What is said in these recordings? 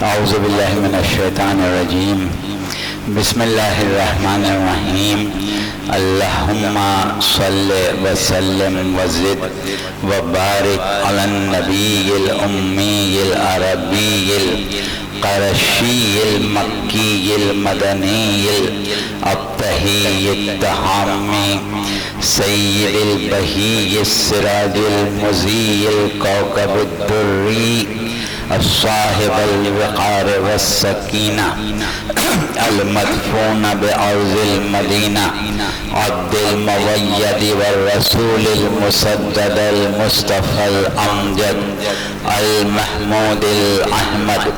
اعوذ باللہ من الشیطان الرجیم بسم اللہ الرحمن الرحیم اللہم صل وسلم وزد وبارک علی النبی الامی العربی القرشی المکی المدنی الابتہی التہامی سید البہی السراج المضی الکوكب الدری الصاحب الوقار والسکینہ المدفون بأرض المدینہ عبد الموید والرسول المسدد المصطفى الامجد المحمود الاحمد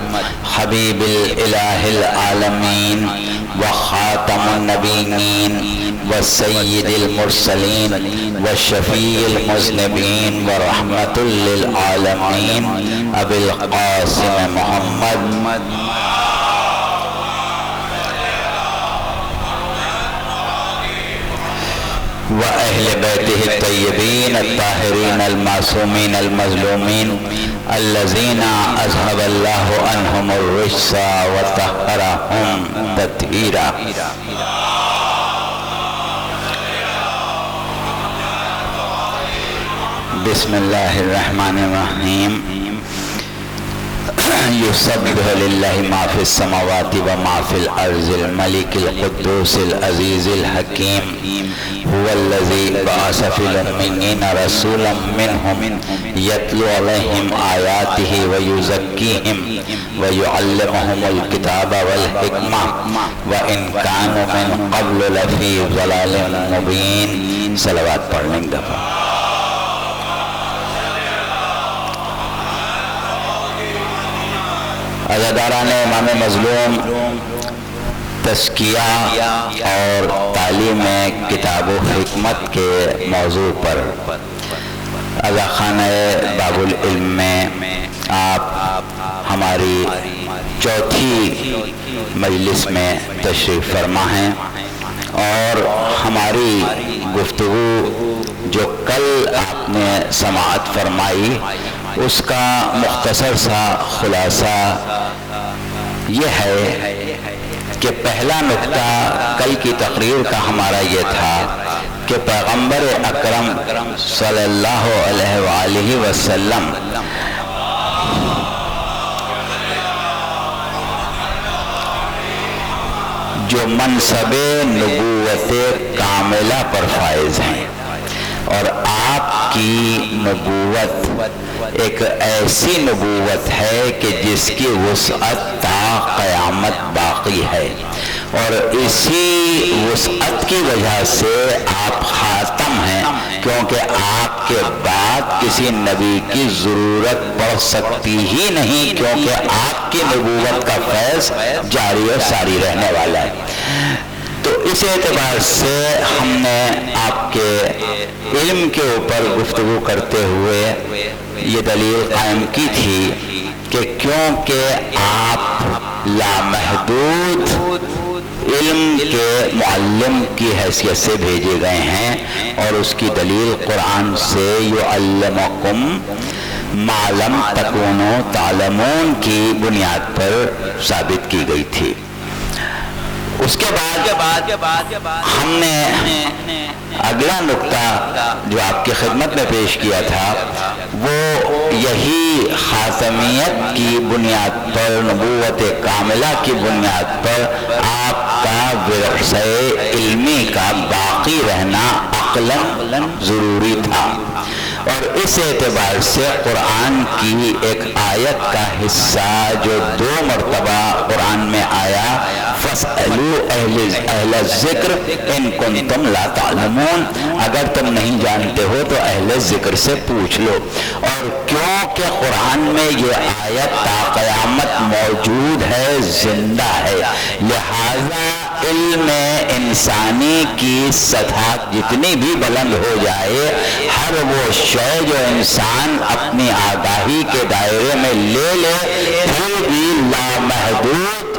حبیب الالہ العالمین وخاتم النبیین وسید المرسلین وشفیع المذنبین ورحمۃ للعالمین ابی القاسم محمد وأهل بيته الطيبين الطاهرين المعصومين المظلومين الذين أذهب الله عنهم الرجس وطهرهم تطهيرا. بسم الله الرحمن الرحيم. يسبح لله ما في السماوات وما في الأرض الملك القدوس العزيز الحكيم هو الذي بعث في الأميين رسولا منهم يتلو عليهم آياته ويزكيهم ويعلمهم الكتاب والحكمة وإن كانوا من قبل لفي ضلال مبين. صلوات پڑھ لیں دفعہ. عزاداران امام مظلوم، تزکیہ اور تعلیم کتاب و حکمت کے موضوع پر عزاخانہ باب العلم میں آپ ہماری چوتھی مجلس میں تشریف فرما ہیں اور ہماری گفتگو جو کل آپ نے سماعت فرمائی اس کا مختصر سا خلاصہ یہ ہے کہ پہلا نقطہ کل کی تقریر کا ہمارا یہ تھا کہ پیغمبر اکرم صلی اللہ علیہ وآلہ وسلم جو منصب نبوت کاملہ پر فائز ہیں اور آپ کی نبوت ایک ایسی نبوت ہے کہ جس کی وسعت تا قیامت باقی ہے اور اسی وسعت کی وجہ سے آپ خاتم ہیں کیونکہ آپ کے بعد کسی نبی کی ضرورت پڑ سکتی ہی نہیں کیونکہ آپ کی نبوت کا فیض جاری و ساری رہنے والا ہے. تو اس اعتبار سے ہم نے آپ کے علم کے اوپر گفتگو کرتے ہوئے یہ دلیل قائم کی تھی کہ کیونکہ آپ لامحدود علم کے معلم کی حیثیت سے بھیجے گئے ہیں اور اس کی دلیل قرآن سے یعلمکم ما لم تکونوا تعلمون کی بنیاد پر ثابت کی گئی تھی. اس کے بعد ہم نے اگلا نقطہ جو آپ کی خدمت میں پیش کیا تھا وہ یہی خاتمیت کی بنیاد پر نبوت کاملہ کی بنیاد پر آپ کا ورثہ علمی کا باقی رہنا عقلاً ضروری تھا اور اس اعتبار سے قرآن کی ایک آیت کا حصہ جو 2 مرتبہ قرآن میں آیا فَاسْأَلُوا اہل الذکر ان کنتم لا تعلمون، اگر تم نہیں جانتے ہو تو اہل ذکر سے پوچھ لو. اور کیونکہ قرآن میں یہ آیت تا قیامت موجود ہے، زندہ ہے، لہذا علم انسانی کی سطح جتنی بھی بلند ہو جائے ہر وہ شے جو انسان اپنی آگاہی کے دائرے میں لے لے پھر بھی لامحدود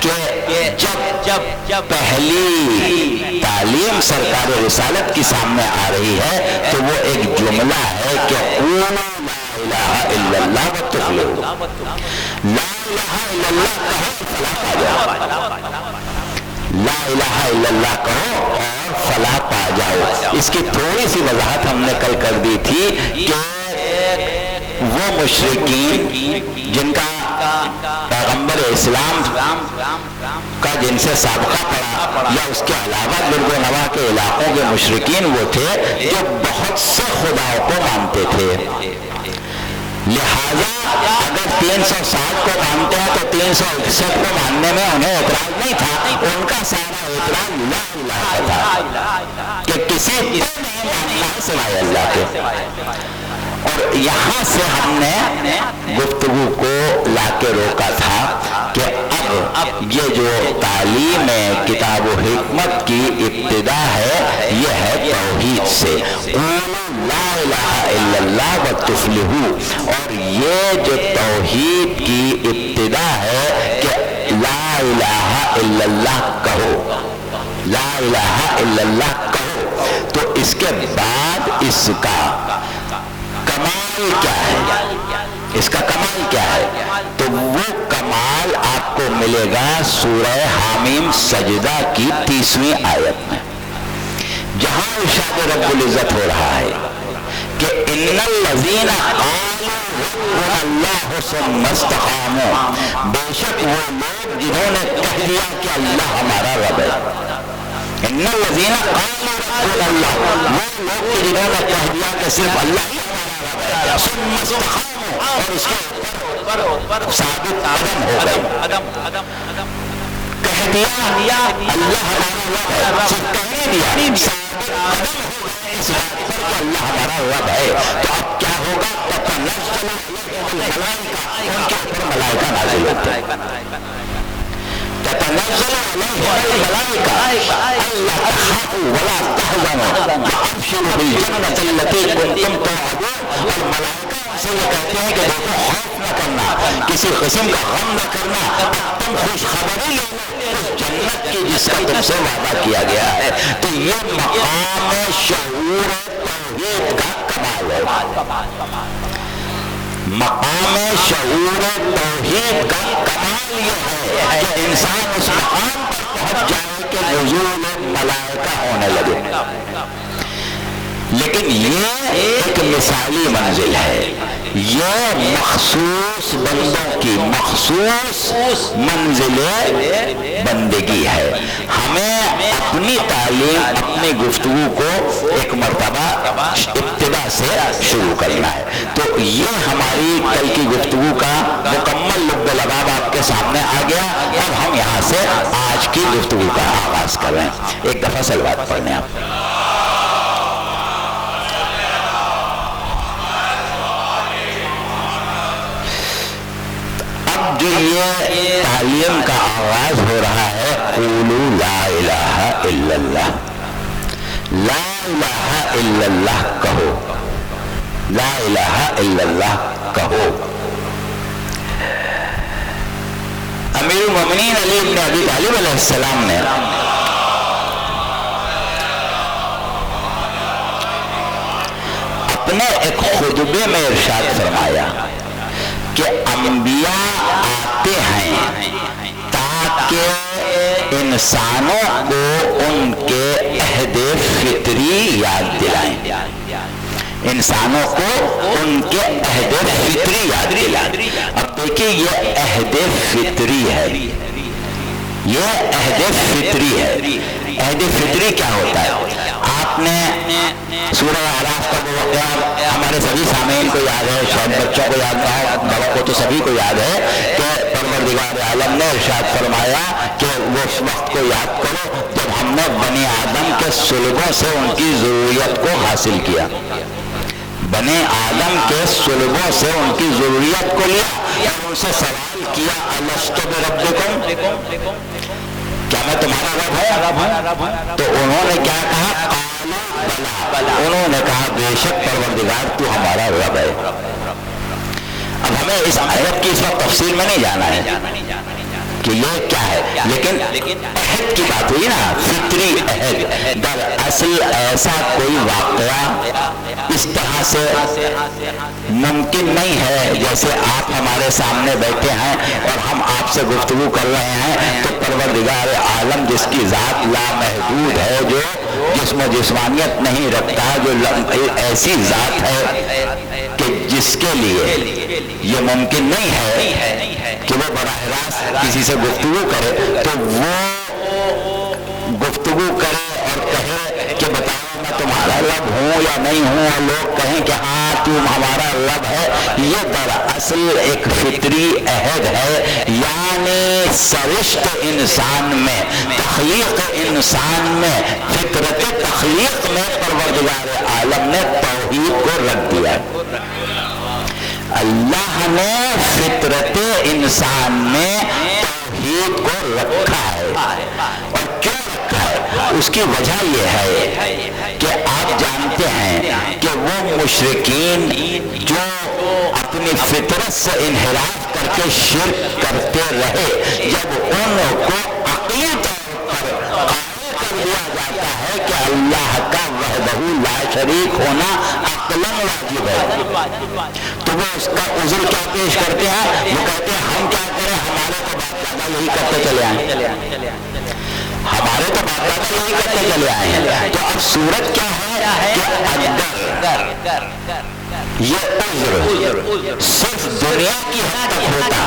کہ جب پہلی تعلیم سرکار رسالت کی سامنے آ رہی ہے تو وہ ایک جملہ ہے کہ قولوا لا الہ الا اللہ وتفلحوا، لا الہ الا اللہ کہو فلاح پا جاؤ، لا الہ الا اللہ کہو اور فلاح پا جاؤ۔ اس کی تھوڑی سی وضاحت ہم نے کل کر دی تھی کہ وہ مشرکین جن کا پیغمبر اسلام کا جن سے سابقہ پڑا یا اس کے علاوہ لرب و نواح کے علاقوں کے مشرکین وہ تھے جو بہت سے خداؤں کو مانتے تھے، لہذا اگر 360 کو مانتے ہیں تو 361 کو ماننے میں انہیں اعتراض نہیں تھا، ان کا سارا اعتراض لا الہ تھا کہ کسی کو نہیں ماننا سوائے اللہ کے۔ اور یہاں سے ہم نے گفتگو کو لا کے روکا تھا کہ اب یہ جو تعلیم کتاب و حکمت کی ابتدا ہے یہ ہے توحید سے، قولوا لا الہ الا اللہ وتفلحوا، اور یہ جو توحید کی ابتدا ہے کہ لا الہ الا اللہ کہو، لا الہ الا اللہ کہو، تو اس کے بعد اس کا کمال کیا ہے، اس کا کمال کیا ہے؟ تو وہ کمال آپ کو ملے گا سورہ حامیم سجدہ کی 30ویں آیت میں، جہاں ارشاد رب العزت ہو رہا ہے کہ ان الذین قالوا ربنا اللہ ثم استقاموا، بے شک وہ لوگ جنہوں نے کہہ دیا کہ اللہ ہمارا رب ہے، ان الذین قالوا ربنا اللہ، وہ لوگ جنہوں نے کہہ دیا کہ صرف اللہ ہی ثم استقاموا، اور اس کے اوپر ثابت قدم ہو گئے، کہہ دیا اللہ ہمارا رب ہے، صرف کہہ دیا ثابت قدم ہو گئے اس بات پر کہ اللہ ہمارا رب ہے، تو اب کیا ہوگا؟ تتنزل علیہم الملائکہ، ان کے اوپر ملائکہ نازل ہوتے ہیں، تتنزل علیہم الملائکہ الا تخافوا ولا تحزنوا وابشروا بالجنۃ التي كنتم توعدون، اور ملائکہ سے یہ کہتے ہیں کہ دیکھو خوف نہ کرنا، کسی قسم کا غم نہ کرنا، تم خوشخبری لے لو اس جنت کی جس کا تم سے وعدہ کیا گیا ہے۔ تو یہ مقام شعور توحید کا کمال ہے، مقام شعور توحید کا کمال یہ ہے کہ انسان اس مقام پر پہنچ جائے کہ نزول ملائکہ ہونے لگے، لیکن یہ ایک مثالی منزل ہے، یہ مخصوص بندوں کی مخصوص منزل بندگی ہے۔ ہمیں اپنی تعلیم اپنی گفتگو کو ایک مرتبہ ابتدا سے شروع کرنا ہے، تو یہ ہماری کل کی گفتگو کا مکمل لب لباب آپ کے سامنے آ گیا۔ اب ہم یہاں سے آج کی گفتگو کا آغاز کر رہے ہیں، ایک دفعہ صلوات پڑھنے آپ۔ جو یہ تعلیم کا آغاز ہو رہا ہے، قولوا لا الہ الا اللہ، لا الہ الا اللہ کہو، لا الہ الا اللہ کہو۔ امیر المومنین علی بن ابی طالب علیہ السلام نے اپنے ایک خطبے میں ارشاد فرمایا کہ انبیاء آتے ہیں تاکہ انسانوں کو ان کے عہد فطری یاد دلائیں، انسانوں کو ان کے عہد فطری یاد دلائیں۔ اب دیکھیں یہ عہد فطری ہے، یہ عہد فطری ہے۔ عہد فطری کیا ہوتا ہے؟ آپ نے سورہ اعراف کا وہ واقعہ ہمارے سبھی سامعین کو یاد ہے، شاید بچوں کو یاد نہ ہو، بڑوں کو تو سبھی کو یاد ہے کہ پروردگار عالم نے ارشاد فرمایا کہ وہ اس وقت کو یاد کرو جب ہم نے بنی آدم کے سلبوں سے ان کی ضروریت کو حاصل کیا، بنی آدم کے سلبوں سے ان کی ضروریت کو لیا اور ان سے سوال کیا الست بربکم، کیا میں تمہارا رب ہوں؟ تو انہوں نے کیا کہا؟ بلا، انہوں نے کہا بے شک پروردگار تو ہمارا رب ہے۔ اب ہمیں اس آیت کی اس وقت تفصیل میں نہیں جانا ہے کہ یہ کیا ہے، لیکن عہد کی بات ہوئی نا، فطری عہد. دراصل ایسا کوئی واقعہ اس طرح سے ممکن نہیں ہے جیسے آپ ہمارے سامنے بیٹھے ہیں اور ہم آپ سے گفتگو کر رہے ہیں تو پروردگار عالم جس کی ذات لامحدود ہے، جو جسم و جسمانیت نہیں رکھتا، جو ایسی ذات ہے کہ جس کے لیے یہ ممکن نہیں ہے کہ وہ براہ راست کسی سے گفتگو کرے، تو وہ گفتگو کرے اور کہے کہ بتاؤ میں تمہارا رب ہوں یا نہیں ہوں، اور لوگ کہیں کہ ہاں تم ہمارا رب ہے. یہ دراصل ایک فطری عہد ہے، یعنی سرشت انسان میں، تخلیق انسان میں، فطرت تخلیق میں پروردگار عالم نے توحید کو رکھ دیا. اللہ نے فطرت انسان میں توحید کو رکھا ہے. اور کیوں رکھا ہے؟ اس کی وجہ یہ ہے کہ آپ جانتے ہیں کہ وہ مشرکین جو اپنی فطرت سے انحراف کر کے شرک کرتے رہے، جب ان کو عقلی طور پر قائل کر دیا جاتا ہے کہ اللہ کا وحدہ لا شریک ہونا عقلاً واجب ہے، تو وہ اس کا عذر کیا پیش کرتے ہیں؟ وہ کہتے ہیں ہم کیا کریں، ہمارے تو باپ دادا یہی کرتے چلے آئے، ہمارے تو باپ دادا یہی کرتے چلے آئے ہیں. تو اب صورت کیا ہے کہ اگر یہ عذر صرف دنیا کی حد تک ہوتا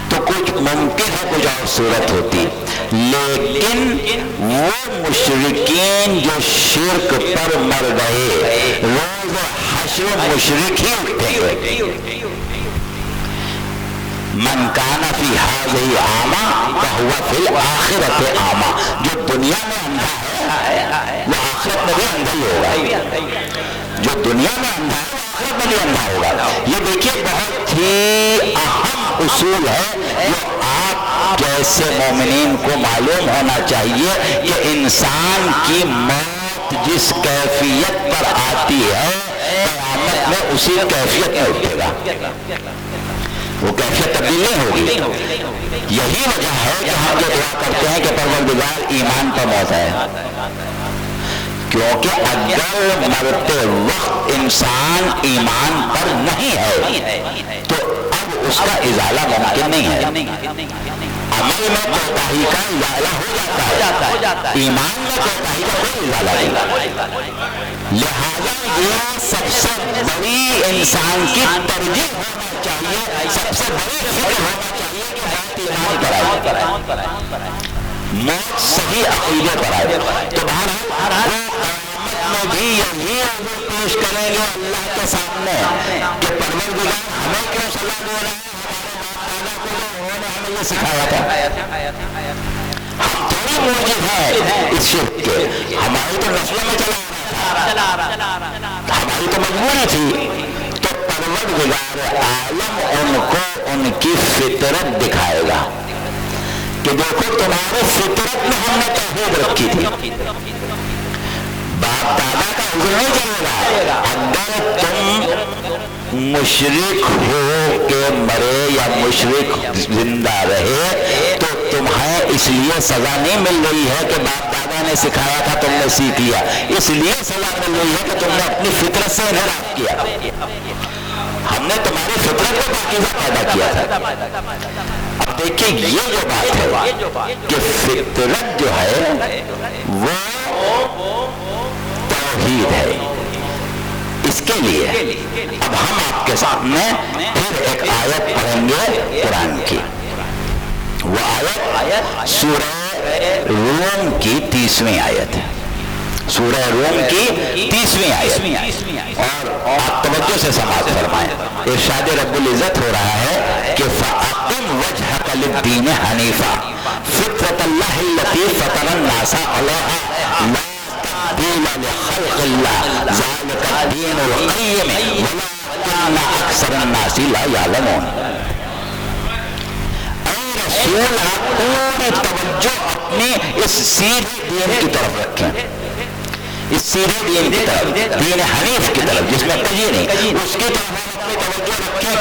تو کچھ ممکن ہے کچھ اور صورت ہوتی، لیکن وہ مشرکین جو شرک پر مر گئے، روز حشر مشرک ہی اٹھیں گے. من کان فی ہذہ اعمی فہو فی الآخرۃ اعمی. جو دنیا میں اندھا ہے وہ آخرت میں بھی اندھا ہی ہوگا، جو دنیا میں اندھا ہے وہ آخرت میں بھی اندھا ہوگا. یہ دیکھیے بہت ہی اہم اصول ہے جو آپ جیسے مومنین کو معلوم ہونا چاہیے کہ انسان کی موت جس کیفیت پر آتی ہے قیامت میں اسی کیفیت میں اٹھے گا، وہ کیفیت تبدیل نہیں ہوگی. یہی وجہ ہے کہ ہم جو دعا کرتے ہیں کہ پروردگار ایمان پر موت ہے، کیونکہ اگر مرتے وقت انسان ایمان پر نہیں ہے تو اب اس کا ازالہ ممکن نہیں ہے. عمل میں کوتاہی کا ازالہ ہو جاتا ہے، ایمان میں کوتاہی کا کوئی ازالہ نہیں. لہذا یہ سب سے بڑی انسان کی ترجیح ہونا چاہیے، سب سے بڑی فکر ہونا چاہیے کہ موت ایمان پر آئے، موت صحیح عقیدے پر آئے. تو بہرحال قیامت میں بھی یہی عذر پیش کریں گے اللہ کے سامنے کہ پروردگار ہمیں کیوں سزا دے رہا ہے، انہوں نے ہمیں یہ سکھایا تھا. ہم تھوڑی موجود ہیں اس شرک کے، ہماری تو نسلوں میں چلا رہا تھا، ہماری تو مجبوری تھی. تو پروردگار عالم ان کو ان کی فطرت دکھائے گا کہ دیکھو تمہاری فطرت میں ہم نے توحید رکھی تھی. باپ دادا کا عذر نہیں چلے گا، اگر تم مشرک ہو کے مرے یا مشرک زندہ رہے تو تمہیں اس لیے سزا نہیں مل رہی ہے کہ باپ دادا نے سکھایا تھا تم نے سیکھ لیا، اس لیے سزا مل رہی ہے کہ تم نے اپنی فطرت سے انحراف کیا. ہم نے تمہاری فطرت کو پاکیزہ پیدا کیا تھا. اب دیکھیے یہ جو بات ہے کہ فطرت جو ہے وہ توحید ہے، اس کے لیے اب ہم آپ کے سامنے پھر ایک آیت پڑھیں گے قرآن کی. وہ آیت سورہ روم کی 30ویں آیت ہے، سورہ روم کی 30ویں آیت. اور آپ توجہ سے سماعت فرمائیں. ارشاد رب العزت ہو رہا ہے کہ فَأَقِمْ وَجْهَكَ لِلدِّينِ حَنِيفًا فِطْرَتَ اللَّهِ الَّتِي فَطَرَ النَّاسَ عَلَيْهَا لَا تَبْدِيلَ لِخَلْقِ اللَّهِ ذَلِكَ الدِّينُ الْقَيِّمُ وَلَكِنَّ أَكْثَرَ النَّاسِ لَا يَعْلَمُونَ. اے رسول آپ پوری توجہ اپنی اس سیدھے دین کی طرف رکھیں اس سیدھے دین کی طرف، دین حنیف کی طرف جس میں کجی نہیں، اس کی طرف ہم اپنی توجہ رکھیں.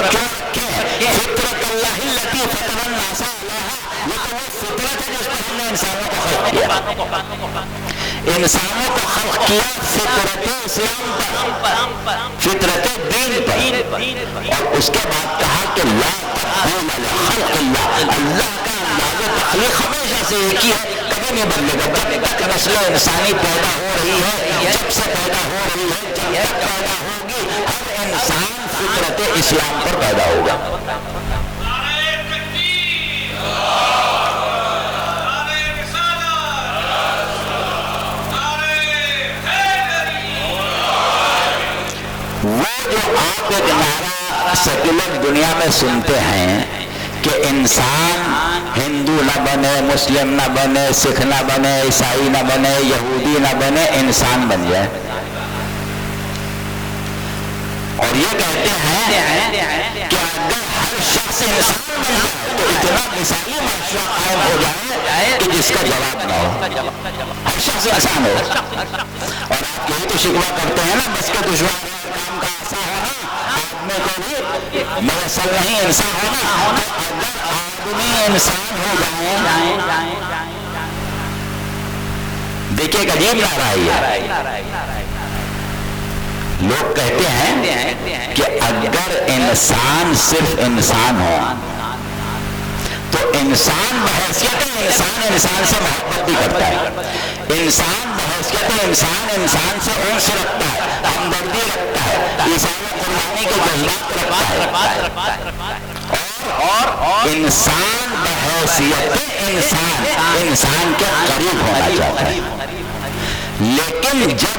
کیوں رکھیں؟ فطرت اللہ التی فطر الناس علیہا، یہ تو وہ فطرت ہے جس پر ہم نے انسانوں کو خلق کیا. انسانوں کو خلق کیا فطرت اسلام پر، فطرت دین پر. اور اس کے بعد کہا کہ لا تبدیل لخلق اللہ، اللہ کا انداز تخلیق ہمیشہ سے ایک ہی ہے، کبھی نہیں بدلے گا. جب تک نسل انسانی پیدا ہو رہی ہے، جب سے پیدا ہو رہی ہے، جب تک پیدا ہوگی، ہر انسان فطرت اسلام پر پیدا ہوگا. وہ جو آپ ایک نعرہ سیکولر دنیا میں سنتے ہیں کہ انسان ہندو نہ بنے، مسلم نہ بنے، سکھ نہ بنے، عیسائی نہ بنے، یہودی نہ بنے، انسان بن جائے. اور یہ کہتے ہیں کہ اگر ہر شخص انسان بن جائے تو اتنا مثالی معاشرہ قائم ہو جائے کہ جس کا جواب نہ ہو. ہر شخص انسان ہو. اور آپ یہی تو شکوہ کرتے ہیں نا، بس کے دشوار کام کا آسان ہونا، آدمی کو بھی میسر نہیں انسان ہونا. اگر آدمی انسان ہو جائے، دیکھیے ایک عجیب نعرہ ہے. لوگ کہتے ہیں کہ اگر انسان صرف انسان ہو تو انسان بحیثیت انسان انسان سے محبت بھی کرتا ہے، انسان بحیثیت انسان انسان سے انس رکھتا ہے، ہمدردی رکھتا ہے، انسان قربانی کے جذبات رکھتا ہے، اور انسان بحیثیت انسان انسان کے قریب ہونا چاہتا ہے. لیکن جب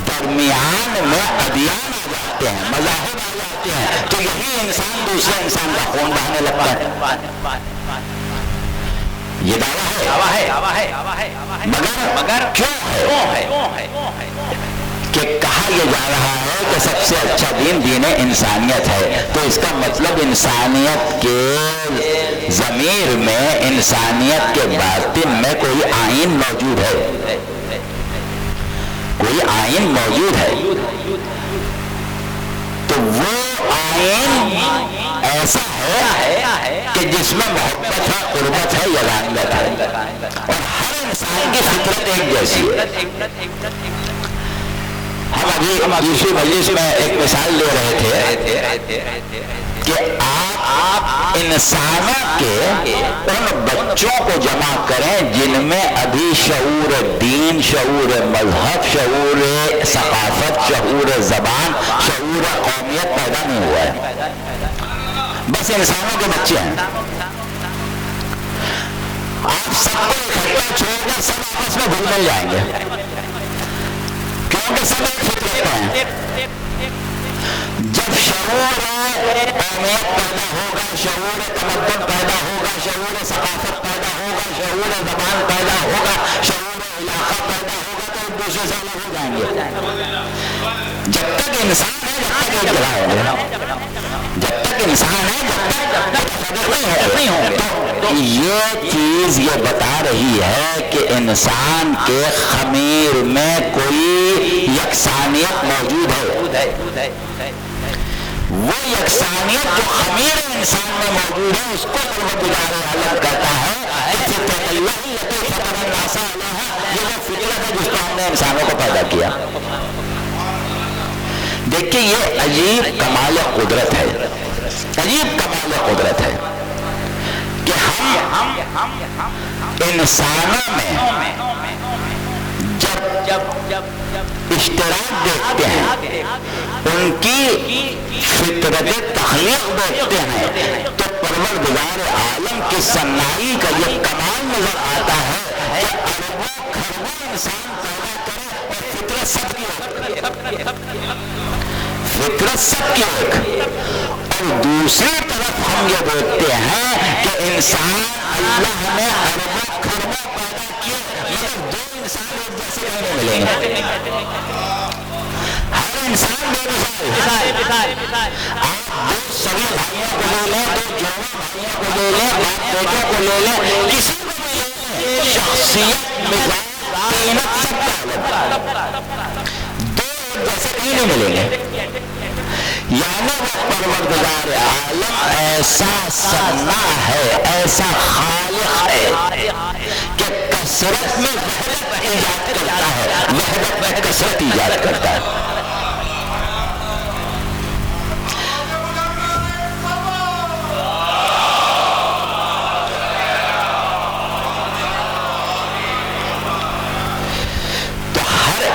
درمیان میں ادیان آ جاتے ہیں، مذاہب آ جاتے ہیں، تو یہی انسان دوسرے انسان کا خون بہانے لگتا ہے. یہ دعویٰ ہے، مگر کیوں ہے کہ کہا یہ جا رہا ہے کہ سب سے اچھا دین دین انسانیت ہے. تو اس کا مطلب انسانیت کے ضمیر میں، انسانیت کے باطن میں کوئی آئین موجود ہے، کوئی آئین موجود ہے. تو وہ آئین ایسا ہے کہ جس میں محبت ہے، قربت ہے، یگانیت ہے، اور ہر انسان کی فطرت ایک جیسی ہے. ہم ابھی دوسری مجلس میں ایک مثال لے رہے تھے کہ آپ انسانوں کے ان بچوں کو جمع کریں جن میں ابھی شعور دین، شعور مذہب، شعور ثقافت، شعور زبان، شعور قومیت پیدا نہیں ہوا ہے. بس انسانوں کے بچے ہیں. آپ سب کو اکٹھا چھوڑ کر سب آپس میں گھل مل جائیں گے، کیونکہ سب ایک فطرت ہیں. جب شعور قومیت پیدا ہوگا، شعور تمدن پیدا ہوگا، شعور ثقافت پیدا ہوگا، شعور زبان پیدا ہوگا، شعور علاقہ پیدا ہوگا، تو ایک دوسرے سے الگ ہو جائیں گے. جب تک انسان ہے جب تک ایک جگہ ہوں گے، جب تک انسان ہے جب تک نہیں ہوں گے. تو یہ چیز یہ بتا رہی ہے کہ انسان کے خمیر میں کوئی یکسانیت موجود ہے. وہ یکسانیت جو خمیر انسان میں موجود ہے اس کو پروردگار عالم کہتا ہے کہ فطرت اللہ التی فطر الناس علیہا، یہ وہ فطرت ہے جس کو ہم نے انسانوں کو پیدا کیا. دیکھیے یہ عجیب کمال قدرت ہے، عجیب کمال قدرت ہے کہ ہم انسانوں میں جب اشتراک دیکھتے ہیں، ان کی فطرت تخلیق دیکھتے ہیں، تو پروردگار عالم کی صناعی کا یہ کمال نظر آتا ہے کہ اربوں کھربوں انسان پیدا کرے اور فطرت سب کی ایک، فطرت سب کی ایک. اور دوسری طرف ہم یہ دیکھتے ہیں کہ انسان اللہ نے اربوں کھربوں پیدا کیے، مگر دو انسان ایک جیسے نہیں ملیں گے. ہر انسان بے مثال. آپ دو سگے بھائیوں کو لے لیں، دو جوڑے بھائیوں کو لے لیں، باپ بیٹوں کو لے لیں، کسی کو بھی لے لیں، شخصیت، مزاج، قیمت سب کا الگ. ایسا صنع ہے، ایسا خالق ہے کہ کثرت میں وحدت ایجاد کرتا ہے، وحدت میں کثرت ایجاد کرتا ہے۔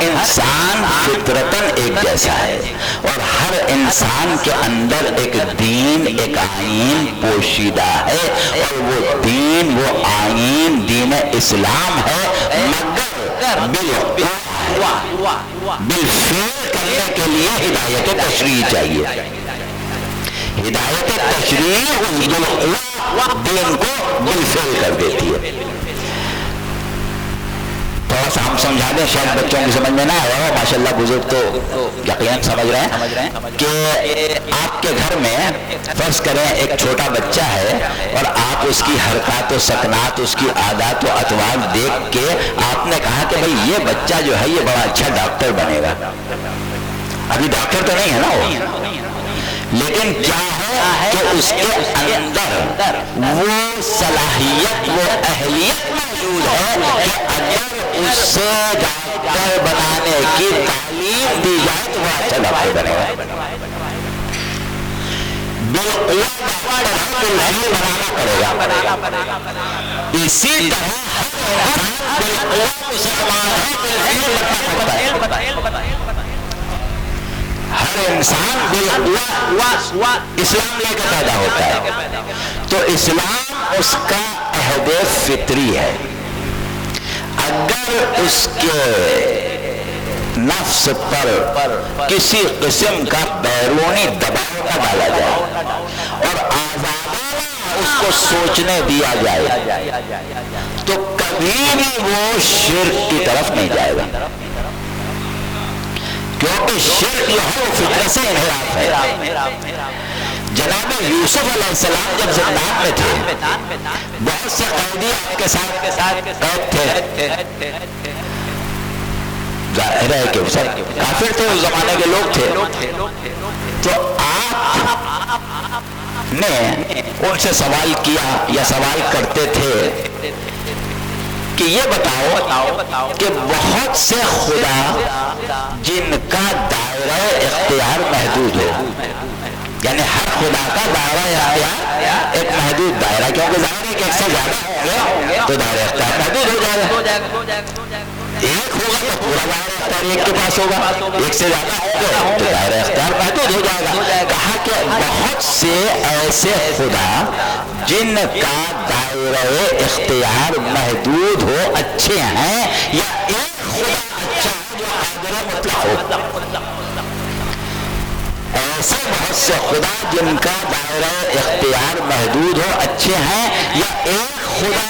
انسان فطرتاً ایک جیسا ہے، اور ہر انسان کے اندر ایک دین، ایک آئین پوشیدہ ہے، اور وہ دین، وہ آئین دین اسلام ہے، مگر بالفعل کرنے کے لیے ہدایت تشریع چاہیے۔ ہدایت تشریع اس دین کو بالفعل کر دیتی ہے۔ تھوڑا سا ہم سمجھا دیں، شاید بچوں کی سمجھ میں نہ آیا ہو، ماشاءاللہ بزرگ تو یقیناً سمجھ رہے ہیں کہ آپ کے گھر میں فرض کریں ایک چھوٹا بچہ ہے، اور آپ اس کی حرکات و سکنات، اس کی عادات و اطوار دیکھ کے آپ نے کہا کہ بھئی یہ بچہ جو ہے یہ بڑا اچھا ڈاکٹر بنے گا۔ ابھی ڈاکٹر تو نہیں ہے نا وہ، لیکن کیا ہے کہ اس کے اندر وہ صلاحیت، وہ اہلیت موجود ہے کہ اگر اس سے ڈاکٹر بنانے کی تعلیم دی جائے تو وہ اچھا ڈاکٹر بنے گا۔ بنانا پڑے گا۔ اسی طرح ہر انسان اسلام لے کر پیدا ہوتا ہے، تو اسلام اس کا عہد فطری ہے۔ اگر اس کے نفس پر کسی قسم کا بیرونی دباؤ نہ ڈالا جائے اور آزادانہ اس کو سوچنے دیا جائے تو کبھی بھی وہ شرک کی طرف نہیں جائے گا، کیونکہ شرک جو ہے وہ فطرت سے انحراف ہے۔ جناب یوسف علیہ السلام جب زندان میں تھے، بہت سے قیدی آپ کے ساتھ قید تھے، ظاہر ہے کہ سب کافر تھے، اس زمانے کے لوگ تھے، تو آپ نے ان سے سوال کیا یا سوال کرتے تھے کہ یہ بتاؤ کہ بہت سے خدا جن کا دائرہ اختیار محدود ہو، یعنی ہر خدا کا دائرہ اختیار ایک محدود دائرہ، کیونکہ ظاہر ہے کہ ایک سے زیادہ ہوں گے تو دائرہ اختیار محدود ہو جائے گا۔ ایک ہوگا تو پورا دائرہ اختیار ایک کے پاس ہوگا، ایک سے زیادہ ہوں گے تو دائرہ اختیار محدود ہو جائے گا۔ کہا کہ بہت سے ایسے خدا جن کا دائرہ اختیار محدود ہو اچھے ہیں، یا ایک خدا اچھا ہے جو قادر مطلق ہو۔ ایسے بہت سے خدا جن کا دائرہ اختیار محدود ہو اچھے ہیں، یا ایک خدا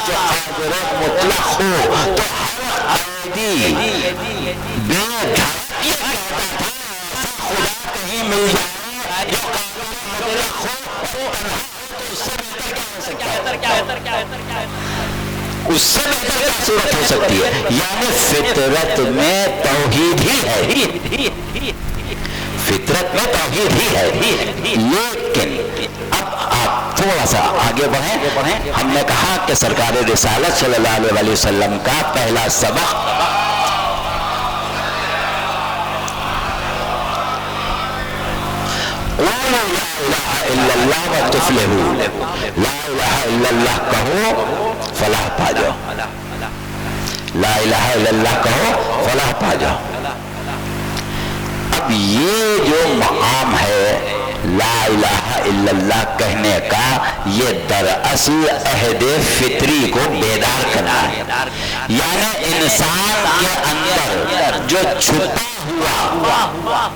جو قادر مطلق ہو، تو ہر قیدی بے دھڑکی کہتا تھا ایسا خدا کہیں مل جائے جو قادر مطلق ہو، اس سے بہتر کیا ہو سکتا ہے؟ اس سے بہتر کیا صورت ہو سکتی ہے؟ یعنی فطرت میں توحید ہی ہے، فطرت میں توحید ہی ہے۔ لیکن اب آپ تھوڑا سا آگے بڑھیں، ہم نے کہا کہ سرکار رسالت صلی اللہ علیہ وسلم کا پہلا سبق لا الہ الا اللہ وتفلحوا، لا الہ الا اللہ کہو فلاح پا جاؤ، لا الہ الا اللہ کہو فلاح پا جاؤ۔ اب یہ جو مقام ہے لا الہ الا اللہ کہنے کا، یہ دراصل عہد فطری کو بیدار کرنا ہے، یعنی انسان کے اندر جو چھپا ہوا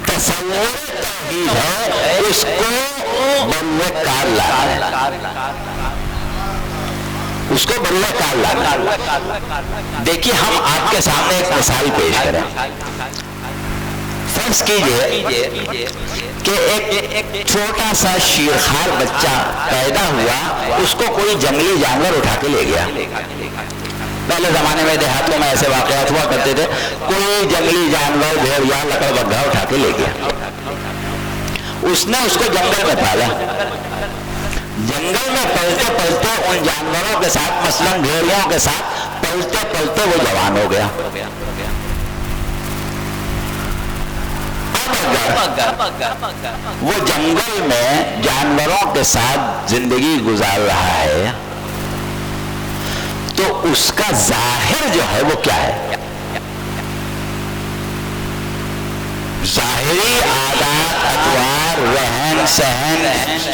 تصور توحید ہے اس کو بروئے کار لانا ہے، اس کو بروئے کار لانا ہے۔ دیکھیے ہم آپ کے سامنے ایک مثال پیش کریں۔ فرض کیجئے کہ ایک چھوٹا سا شیرخوار بچہ پیدا ہوا، اس کو کوئی جنگلی جانور اٹھا کے لے گیا۔ پہلے زمانے میں دیہاتوں میں ایسے واقعات ہوا کرتے تھے، کوئی جنگلی جانور بھیڑیا لکڑ بگھا اٹھا کے لے گیا۔ اس نے اس کو جنگل میں پالا، جنگل میں پلتے پلتے ان جانوروں کے ساتھ مثلاً بھیڑیوں کے ساتھ پلتے پلتے وہ جوان ہو گیا۔ وہ جنگل میں جانوروں کے ساتھ زندگی گزار رہا ہے تو اس کا ظاہر جو ہے وہ کیا ہے؟ ظاہری عادات، اطوار، رہن سہن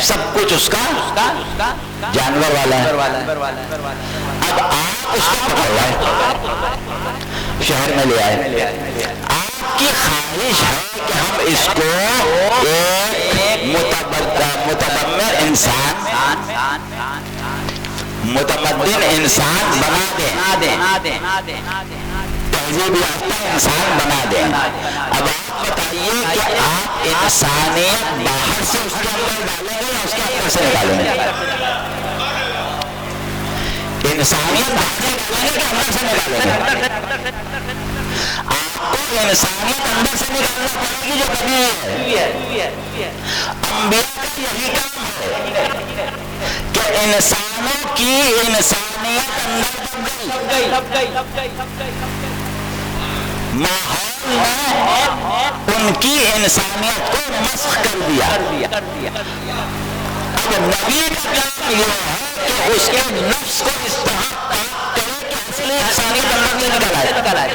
سب کچھ اس کا جانور والا ہے۔ اب آپ اس کو پکڑ رہے شہر میں لے آئے، آپ کی خواہش ہے کہ ہم اس کو ایک متبمر انسان، متمدن انسان بنا دیں، تہذیب یافتہ انسان بنا دیں۔ اب آپ بتائیے کہ آپ انسانیت باہر سے اس کے اندر ڈالیں گے یا اس کے اندر سے نکالیں گے؟ انسانیت باہر ڈالیں گے کہ اندر سے نکالیں گے؟ آپ کو انسانیت اندر سے نکالنا پڑے گی جو کبھی ہے۔ انبیاء کا یہی کام ہے کہ انسانوں کی انسانیت اندر دب گئی، ماحول نے ان کی انسانیت کو مسخ کر دیا۔ اب نبی کا کام یہ ہے کہ اس کے نفس کو اس طرح پاک کرے کہ اصلی انسانیت اندر سے نکل آئے،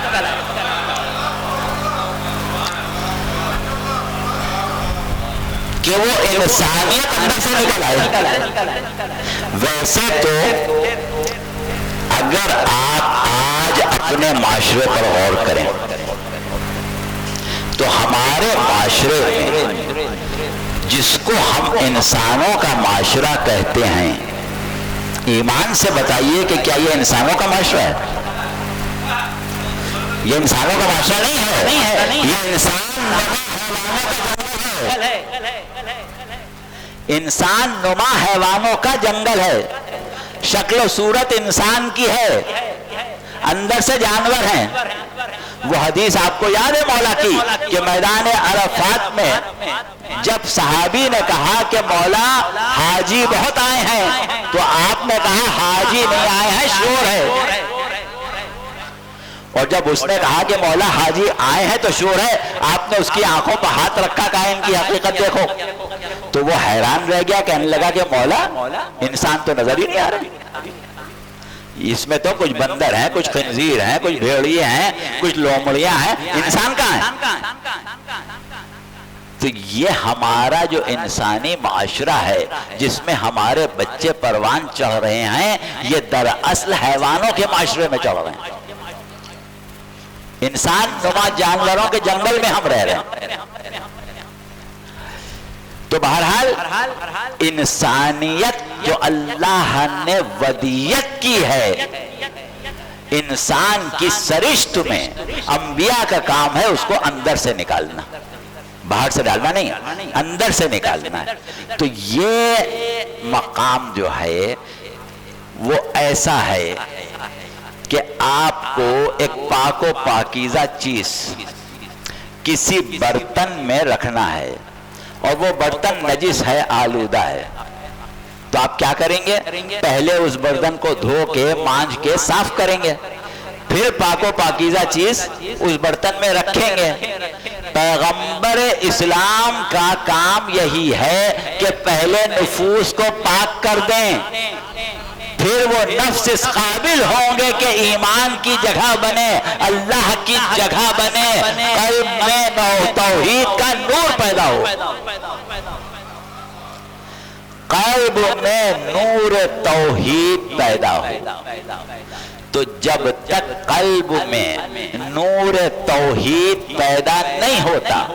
کہ وہ انسانیت اندر سے نکل آئے۔ ویسے تو اگر آپ آج اپنے معاشرے پر غور کریں تو ہمارے معاشرے میں جس کو ہم انسانوں کا معاشرہ کہتے ہیں، ایمان سے بتائیے کہ کیا یہ انسانوں کا معاشرہ ہے؟ یہ انسانوں کا معاشرہ نہیں ہے، یہ انسان نما حیوانوں کا جنگل ہے۔ شکل و صورت انسان کی ہے، اندر سے جانور ہیں۔ وہ حدیث آپ کو یاد ہے مولا کی کہ میدان عرفات میں جب صحابی نے کہا کہ مولا حاجی بہت آئے ہیں، تو آپ نے کہا حاجی نہیں آئے ہیں، شور ہے۔ اور جب اس نے کہا کہ مولا حاجی آئے ہیں تو شور ہے، آپ نے اس کی آنکھوں پر ہاتھ رکھا، کہا ان کی حقیقت دیکھو، تو وہ حیران رہ گیا، کہنے لگا کہ مولا انسان تو نظر ہی نہیں آ رہے، اس میں تو کچھ بندر ہیں، کچھ خنزیر ہیں، کچھ بھیڑیے ہیں، کچھ لومڑیاں ہیں، انسان کہاں ہے؟ تو یہ ہمارا جو انسانی معاشرہ ہے جس میں ہمارے بچے پروان چڑھ رہے ہیں، یہ دراصل حیوانوں کے معاشرے میں چڑھ رہے ہیں۔ انسان نما جانوروں کے جنگل میں ہم رہ رہے ہیں۔ تو بہرحال انسانیت جو اللہ نے ودیت کی ہے انسان کی سرشت میں، انبیاء کا کام ہے اس کو اندر سے نکالنا، باہر سے ڈالنا نہیں، اندر سے نکالنا ہے۔ تو یہ مقام جو ہے وہ ایسا ہے کہ آپ کو ایک پاک و پاکیزہ چیز کسی برتن میں رکھنا ہے اور وہ برتن نجس ہے، آلودہ ہے، تو آپ کیا کریں گے؟ پہلے اس برتن کو دھو کے مانجھ کے صاف کریں گے، پھر پاک و پاکیزہ چیز اس برتن میں رکھیں گے۔ پیغمبر اسلام کا کام یہی ہے کہ پہلے نفوس کو پاک کر دیں، پھر وہ نفس اس قابل ہوں گے کہ ایمان کی جگہ بنے، اللہ کی جگہ بنے، قلب میں توحید کا نور پیدا ہو، قلب میں نور توحید پیدا ہو۔ تو جب تک قلب میں نور توحید پیدا نہیں ہوتا،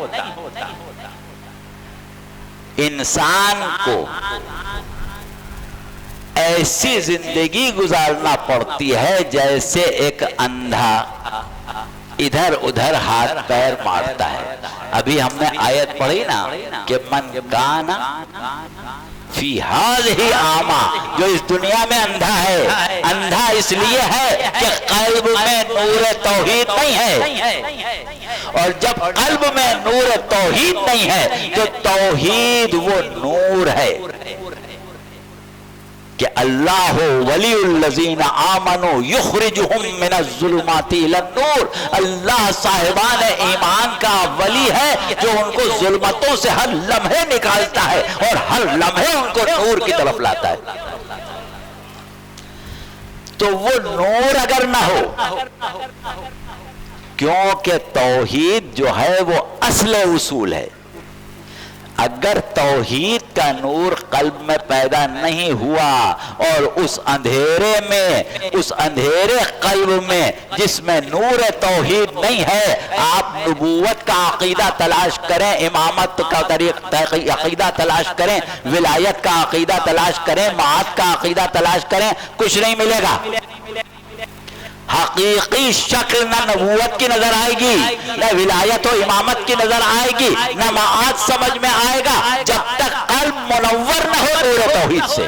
انسان کو ایسی زندگی گزارنا پڑتی ہے جیسے ایک اندھا ادھر ادھر ہاتھ پیر مارتا ہے۔ ابھی ہم نے آیت پڑھی نا کہ من کانا فی ہذہ اعمی، جو اس دنیا میں اندھا ہے، اندھا اس لیے ہے کہ قلب میں نور توحید نہیں ہے، اور جب قلب میں نور توحید نہیں ہے تو توحید وہ نور ہے کہ اللہ ولی الذین آمنوا یخرجہم من الظلمات الی النور، اللہ صاحبان ایمان کا ولی ہے جو ان کو ظلمتوں سے ہر لمحے نکالتا ہے اور ہر لمحے ان کو نور کی طرف لاتا ہے۔ تو وہ نور اگر نہ ہو، کیونکہ توحید جو ہے وہ اصل اصول ہے، اگر توحید کا نور قلب میں پیدا نہیں ہوا اور اس اندھیرے میں، اس اندھیرے قلب میں جس میں نور توحید نہیں ہے، آپ نبوت کا عقیدہ تلاش کریں، امامت کا عقیدہ تلاش کریں، ولایت کا عقیدہ تلاش کریں، معاد کا عقیدہ تلاش کریں، کچھ نہیں ملے گا۔ حقیقی شکل نہ نبوت کی نظر آئے گی، نہ ولایت و امامت کی نظر آئے گی، نہ معاد سمجھ میں آئے گا جب تک قلب منور نہ ہو نور توحید سے۔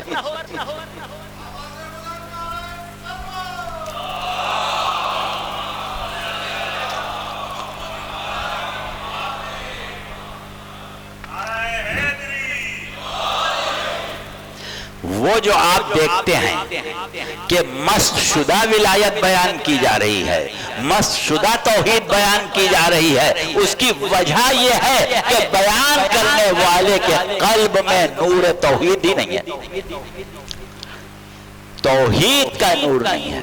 وہ جو آپ دیکھتے ہیں کہ مست شدہ ولایت بیان کی جا رہی ہے، مست شدہ توحید بیان کی جا رہی ہے، اس کی وجہ یہ ہے کہ بیان کرنے والے کے قلب میں نور توحید ہی نہیں ہے، توحید کا نور نہیں ہے۔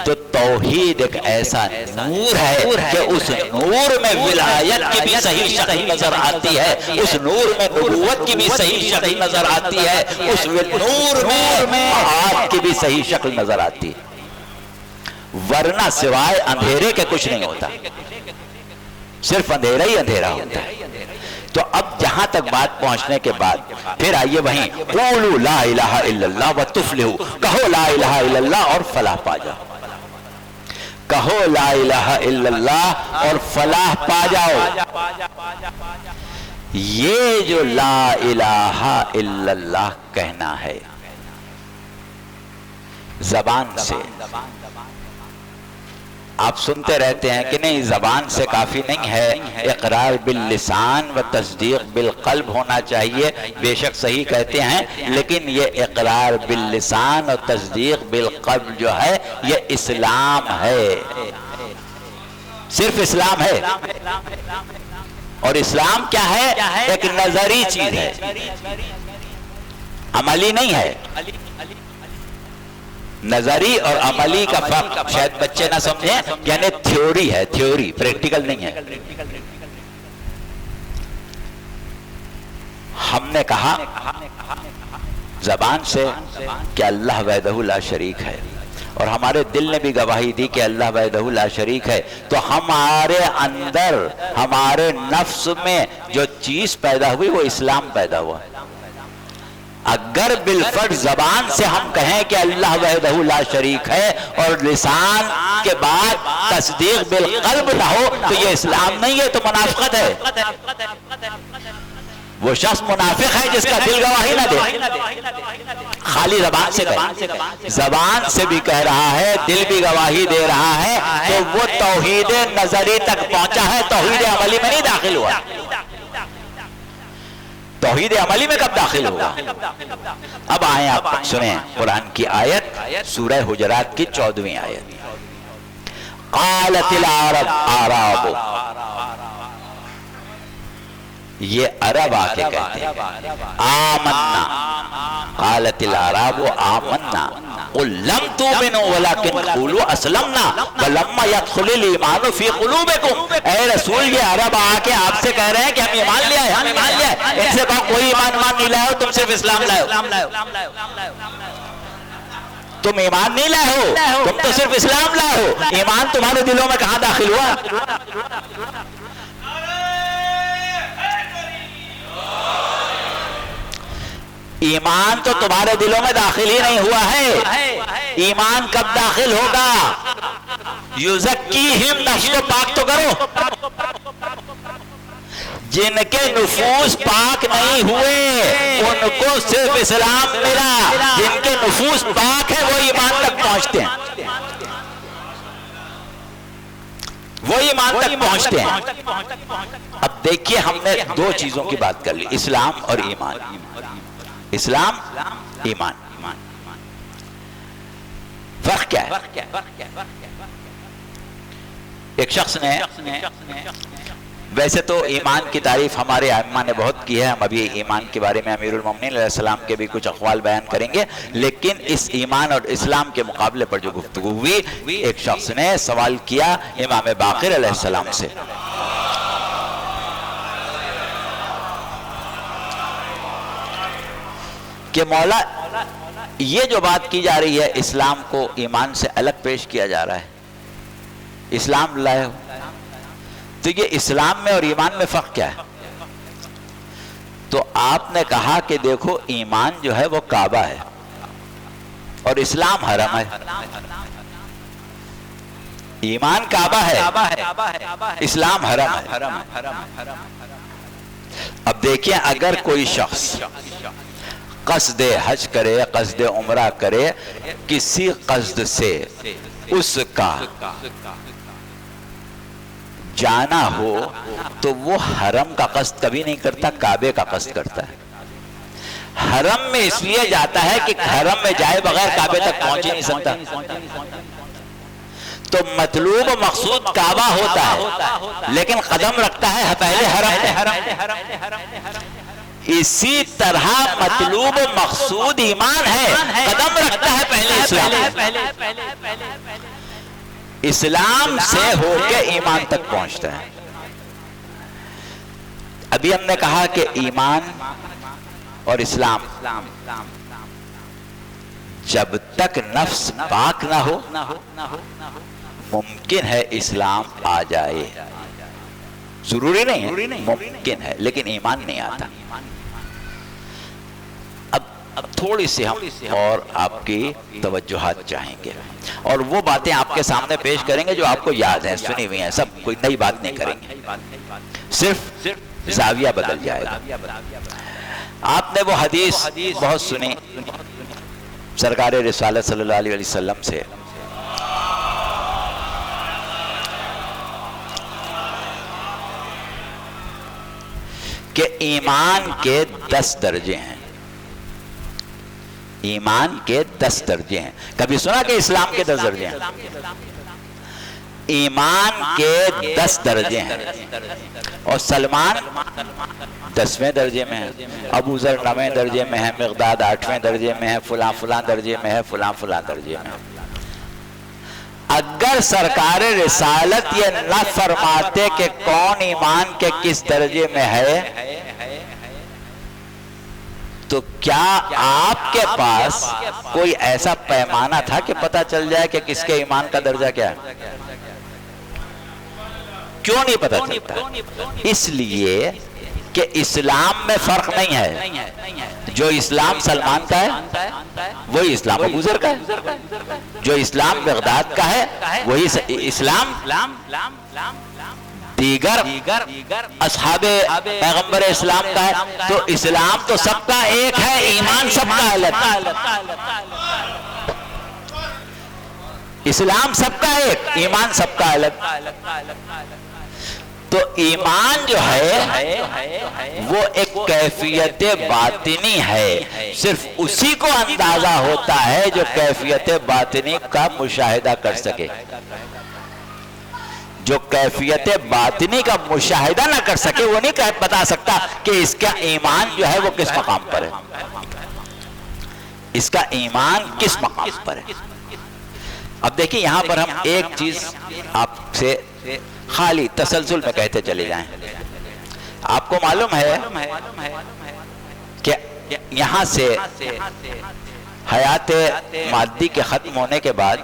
تو توحید ایک ایسا نور ہے کہ اس نور میں ولایت کی بھی صحیح شکل نظر آتی ہے، اس نور میں نبوت کی بھی صحیح شکل نظر آتی ہے، اس نور میں معاد کی بھی صحیح شکل نظر آتی ہے، ورنہ سوائے اندھیرے کے کچھ نہیں ہوتا، صرف اندھیرا ہی اندھیرا ہوتا ہے۔ تو اب جہاں تک بات پہنچنے کے بعد پھر آئیے وہیں قولوا لا الہ الا اللہ وتفلحوا، کہو لا الہ الا اللہ اور فلاح پا جاؤ، کہو لا الہ الا اللہ اور فلاح پا جاؤ۔ یہ جو لا الہ الا اللہ کہنا ہے زبان سے، آپ سنتے رہتے ہیں کہ نہیں زبان سے کافی نہیں ہے، اقرار باللسان و تصدیق بالقلب ہونا چاہیے، بے شک صحیح کہتے ہیں، لیکن یہ اقرار باللسان اور تصدیق بالقلب جو ہے یہ اسلام ہے، صرف اسلام ہے۔ اور اسلام کیا ہے؟ ایک نظری چیز ہے، عملی نہیں ہے۔ نظری اور عملی کا فرق شاید بچے نہ سمجھیں، یعنی تھیوری ہے، تھیوری، پریکٹیکل نہیں ہے۔ ہم نے کہا زبان سے کہ اللہ وحدہ لا شریک ہے، اور ہمارے دل نے بھی گواہی دی کہ اللہ وحدہ لا شریک ہے، تو ہمارے اندر، ہمارے نفس میں جو چیز پیدا ہوئی وہ اسلام پیدا ہوا۔ اگر بالفرض زبان سے ہم کہیں کہ اللہ وحدہ لا شریک ہے اور لسان کے بعد تصدیق بالقلب نہ ہو تو یہ اسلام نہیں ہے، تو منافقت ہے۔ وہ شخص منافق ہے جس کا دل گواہی نہ دے، خالی زبان سے کہے، زبان سے بھی کہہ رہا ہے، دل بھی گواہی دے رہا ہے، تو وہ توحید نظری تک پہنچا ہے، توحید عملی میں نہیں داخل ہوا۔ توحید عملی میں کب داخل ہوگا؟ اب آئیں آپ سنیں قرآن کی آیت، سورہ حجرات کی 14ویں آیت۔ قالت العرب اعراب، یہ عرب آ کے کہتے ہیں آمنا، قالت الاعراب آمنا قل لم تؤمنوا ولكن قولوا اسلمنا ولما يدخل الايمان في قلوبكم۔ اے رسول، یہ عرب آ کے آپ سے کہہ رہے ہیں کہ ہم ایمان لے آئے، ہم ایمان لے آئے۔ ان سے کہو کوئی ایمان نہیں لائے ہو، تم صرف اسلام لائے ہو، تم ایمان نہیں لائے ہو، تم تو صرف اسلام لائے ہو۔ ایمان تمہارے دلوں میں کہاں داخل ہوا؟ ایمان تو تمہارے دلوں میں داخل ہی نہیں ہوا ہے۔ ایمان کب داخل ہوگا؟ یزکیہم، نفس کو پاک تو کرو۔ جن کے نفوس پاک نہیں ہوئے ان کو صرف اسلام ملا، جن کے نفوس پاک ہیں وہ ایمان تک پہنچتے ہیں، وہ ایمان تک پہنچتے ہیں۔ اب دیکھیے ہم نے دو چیزوں کی بات کر لی، اسلام اور ایمان، اسلام ایمان، فرق کیا ہے؟ ایک شخص نے، ویسے تو ایمان کی تعریف ہمارے ائمہ نے بہت کی ہے، ہم ابھی ایمان کے بارے میں امیر المومنین علیہ السلام کے بھی کچھ اقوال بیان کریں گے، لیکن اس ایمان اور اسلام کے مقابلے پر جو گفتگو ہوئی، ایک شخص نے سوال کیا امام باقر علیہ السلام سے کہ مولا یہ جو بات کی جا رہی ہے اسلام کو ایمان سے الگ پیش کیا جا رہا ہے، اسلام لائے ہو، تو یہ اسلام میں اور ایمان میں فرق کیا ہے؟ تو آپ نے کہا کہ دیکھو ایمان جو ہے وہ کعبہ ہے اور اسلام حرم ہے، ایمان کعبہ ہے، اسلام حرم ہے۔ اب دیکھیں اگر کوئی شخص قصد حج کرے، قصد عمرہ کرے، کسی قصد سے اس کا جانا ہو تو وہ حرم کا قصد کبھی نہیں کرتا، کعبے کا قصد کرتا ہے۔ حرم میں اس لیے جاتا ہے کہ حرم میں جائے بغیر کعبے تک پہنچ ہی نہیں سکتا، تو مطلوب مقصود کعبہ ہوتا ہے لیکن قدم رکھتا ہے پہلے حرم۔ اسی طرح مطلوب مقصود ایمان ہے، قدم رکھتا ہے پہلے اسلام، اسلام سے ہو کے ایمان تک پہنچتا ہے۔ ابھی ہم نے کہا کہ ایمان اور اسلام جب تک نفس پاک نہ ہو ممکن ہے اسلام آ جائے، ضروری نہیں ہے، ممکن ہے، لیکن ایمان نہیں آتا۔ اب تھوڑی سی ہم اور آپ کی توجہات چاہیں گے اور وہ باتیں آپ کے سامنے پیش کریں گے جو آپ کو یاد ہیں، سنی ہوئی ہیں، سب کوئی نئی بات نہیں کریں گے، صرف زاویہ بدل جائے گا۔ آپ نے وہ حدیث بہت سنی سرکار رسالت صلی اللہ علیہ وسلم سے کہ ایمان کے 10 درجے ہیں، ایمان کے 10 درجے ہیں۔ کبھی سنا کہ اسلام کے 10 درجے ہیں؟ ایمان کے 10 درجے ہیں، اور سلمان 10ویں درجے میں ہے، ابو ذر 9ویں درجے میں ہے، مقداد 8ویں درجے میں ہے، فلاں فلاں درجے میں ہے، فلاں فلاں درجے میں ہے۔ اگر سرکار رسالت یہ نہ فرماتے کہ کون ایمان کے کس درجے میں ہے تو کیا آپ کے پاس کوئی ایسا پیمانہ تھا کہ پتہ چل جائے کہ کس کے ایمان کا درجہ کیا ہے؟ کیوں نہیں پتہ چلتا؟ اس لیے کہ اسلام میں فرق نہیں ہے، جو اسلام سلمان کا ہے وہی اسلام ابو ذر کا ہے، جو اسلام مقداد کا ہے وہی اسلام دیگر اصحاب پیغمبر اسلام کا ہے۔ تو اسلام تو سب کا ایک ہے، ایمان سب کا الگ، اسلام سب کا ایک، ایمان سب کا الگ۔ تو ایمان جو ہے وہ ایک کیفیت باطنی ہے، صرف اسی کو اندازہ ہوتا ہے جو کیفیت باطنی کا مشاہدہ کر سکے۔ جو کیفیت باطنی کا مشاہدہ نہ کر سکے وہ نہیں بتا سکتا کہ اس کا ایمان جو ہے وہ کس مقام پر ہے، اس کا ایمان کس مقام پر ہے۔ اب دیکھیں یہاں پر ہم ایک چیز آپ سے خالی تسلسل میں کہتے چلے جائیں۔ آپ کو معلوم ہے کہ یہاں سے حیات مادی کے ختم ہونے کے بعد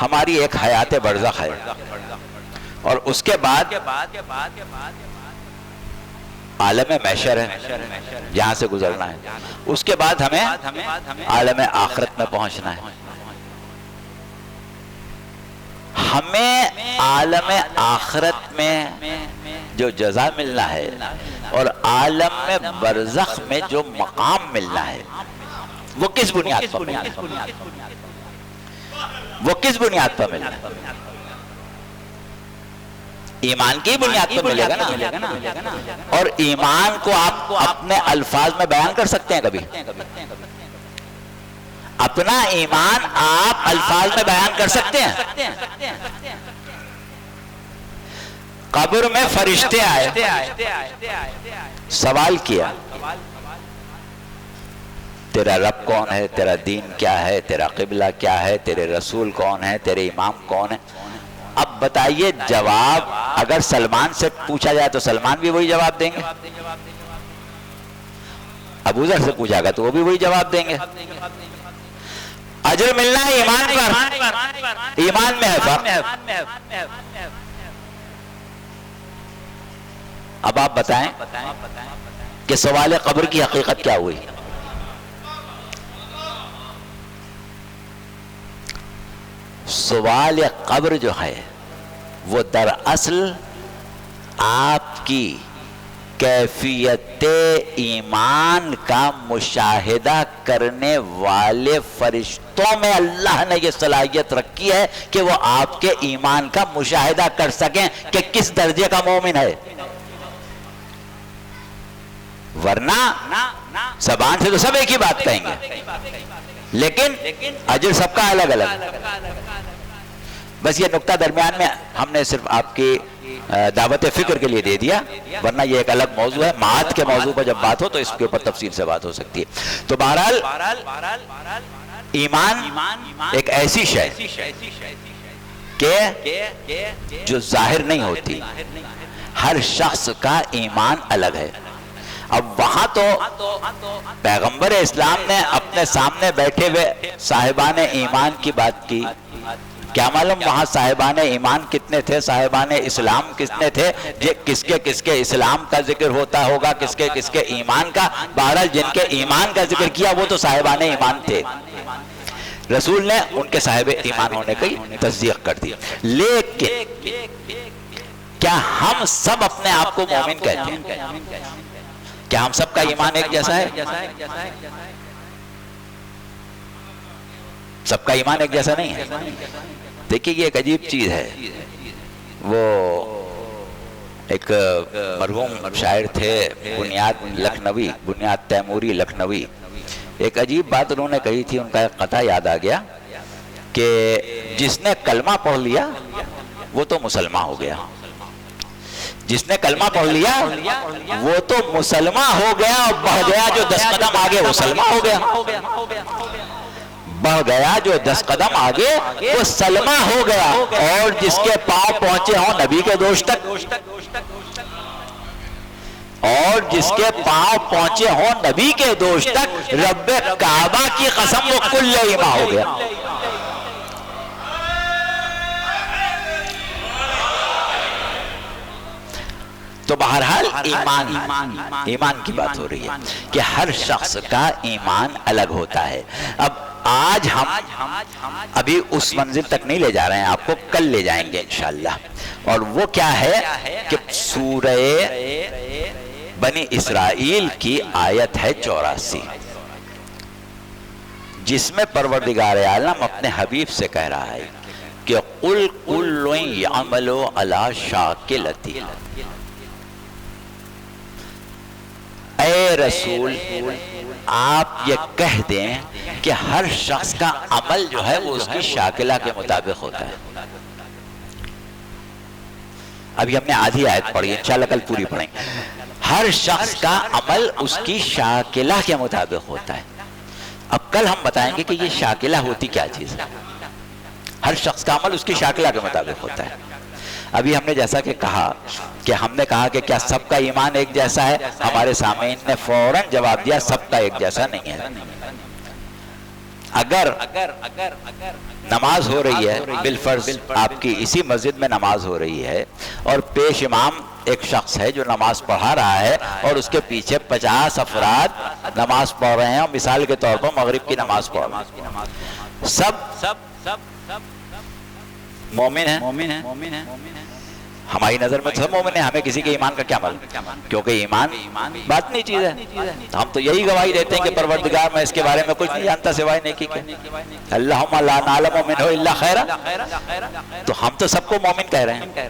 ہماری ایک حیات برزخ ہے، اور اس کے بعد عالم محشر ہے جہاں سے گزرنا ہے، اس کے بعد ہمیں عالم آخرت میں پہنچنا ہے۔ ہمیں عالم آخرت میں جو جزا ملنا ہے اور عالم میں برزخ میں جو مقام ملنا ہے وہ کس بنیاد پر ملنا ہے؟ وہ کس بنیاد پر ملنا ہے؟ ایمان کی بنیاد پر ملے گا نا. اور ایمان کو آپ اپنے الفاظ میں بیان کر سکتے ہیں کبھی؟ اپنا ایمان آپ الفاظ میں بیان کر سکتے ہیں؟ قبر میں فرشتے آئے، سوال کیا تیرا رب کون ہے، تیرا دین کیا ہے، تیرا قبلہ کیا ہے، تیرے رسول کون ہے، تیرے امام کون ہے؟ اب بتائیے جواب اگر سلمان سے پوچھا جائے تو سلمان بھی وہی جواب دیں گے، ابو ذر سے پوچھا گا تو وہ بھی وہی جواب دیں گے. اجر ملنا ہے ایمان پر، ایمان میں ہے فرق. اب آپ بتائیں کہ سوال قبر کی حقیقت کیا ہوئی؟ سوال قبر جو ہے وہ دراصل آپ کی کیفیت ایمان کا مشاہدہ کرنے والے فرشتوں میں اللہ نے یہ صلاحیت رکھی ہے کہ وہ آپ کے ایمان کا مشاہدہ کر سکیں کہ کس درجے کا مومن ہے. ورنہ زبان سے تو سب ایک ہی بات کہیں گے لیکن اجر سب کا الگ الگ. بس یہ نقطہ درمیان میں ہم نے صرف آپ کی دعوت فکر کے لیے دے دیا، ورنہ یہ ایک الگ موضوع ہے. معاد کے موضوع پر جب بات ہو تو اس کے اوپر تفصیل سے بات ہو سکتی ہے. تو بہرحال ایمان ایک ایسی شے کہ جو ظاہر نہیں ہوتی. ہر شخص کا ایمان الگ ہے. اب وہاں تو پیغمبر اسلام نے اپنے سامنے بیٹھے ہوئے صاحبان ایمان کی بات کی. کیا معلوم وہاں صاحبان ایمان کتنے تھے، صاحبان اسلام کتنے تھے، کس کے اسلام کا ذکر ہوتا ہوگا، کس کے ایمان کا. بہرحال جن کے ایمان کا ذکر کیا وہ تو صاحبان ایمان تھے. رسول نے ان کے صاحب ایمان ہونے کی تصدیق کر دی. لیکن کیا ہم سب اپنے آپ کو مومن کہتے ہیں؟ کیا ہم سب کا ایمان ایک جیسا ہے؟ سب کا ایمان ایک جیسا نہیں ہے. دیکھیے یہ ایک عجیب چیز ہے. وہ ایک مرحوم شاعر تھے بنیاد تیموری لکھنوی. ایک عجیب بات انہوں نے کہی تھی، ان کا ایک قطعہ یاد آ گیا کہ جس نے کلمہ پڑھ لیا وہ تو مسلمان ہو گیا. جس نے کلمہ پڑھ لیا وہ تو مسلمان ہو گیا، اور بڑھ گیا جو 10 قدم آگے وہ سلمہ ہو گیا. بڑھ گیا جو 10 قدم آگے وہ سلمہ ہو گیا. اور جس کے پاؤں پہنچے ہوں نبی کے دوش تک، اور جس کے پاؤں پہنچے ہوں نبی کے دوش تک، رب کعبہ کی قسم وہ کل ایمان ہو گیا. تو بہرحال ایمان کی بات ہو رہی ہے کہ ہر شخص کا ایمان الگ ہوتا ہے. اب آج ہم ابھی اس منزل تک نہیں لے جا رہے ہیں، آپ کو کل لے جائیں گے انشاءاللہ. اور وہ کیا ہے کہ سورہ بنی اسرائیل کی آیت ہے 84، جس میں پروردگار عالم اپنے حبیب سے کہہ رہا ہے کہ قُلْ كُلٌّ يَعْمَلُ عَلَى شَاكِلَتِهِ. اے رسول آپ یہ کہہ دیں کہ ہر شخص کا عمل جو ہے وہ اس کی شاکلہ کے مطابق ہوتا ہے. ابھی ہم نے آدھی آیت پڑھی، انشاءاللہ کل پوری پڑھیں. ہر شخص کا عمل اس کی شاکلہ کے مطابق ہوتا ہے. اب کل ہم بتائیں گے کہ یہ شاکلہ ہوتی کیا چیز ہے. ہر شخص کا عمل اس کی شاکلہ کے مطابق ہوتا ہے. ابھی ہم نے جیسا کہ کہا کہ ہم نے کہا کہ کیا سب کا ایمان ایک جیسا ہے، ہمارے سامعین نے فوراً جواب دیا سب کا ایک جیسا نہیں ہے. اگر نماز ہو رہی ہے بالفرض، آپ کی اسی مسجد میں نماز ہو رہی ہے اور پیش امام ایک شخص ہے جو نماز پڑھا رہا ہے اور اس کے پیچھے 50 افراد نماز پڑھ رہے ہیں، اور مثال کے طور پر مغرب کی نماز پڑھ رہے ہیں، سب مومن ہیں. ہماری نظر میں سب مومن ہیں، ہمیں کسی کے ایمان کا کیا معلوم، کیونکہ ایمان باطنی چیز ہے۔ ہم تو یہی گواہی دیتے ہیں کہ پروردگار میں اس کے بارے میں کچھ نہیں جانتا سوائے نیکی کے، اللہم لا نعلم منہ الا خیرا، تو ہم تو سب کو مومن کہہ رہے ہیں۔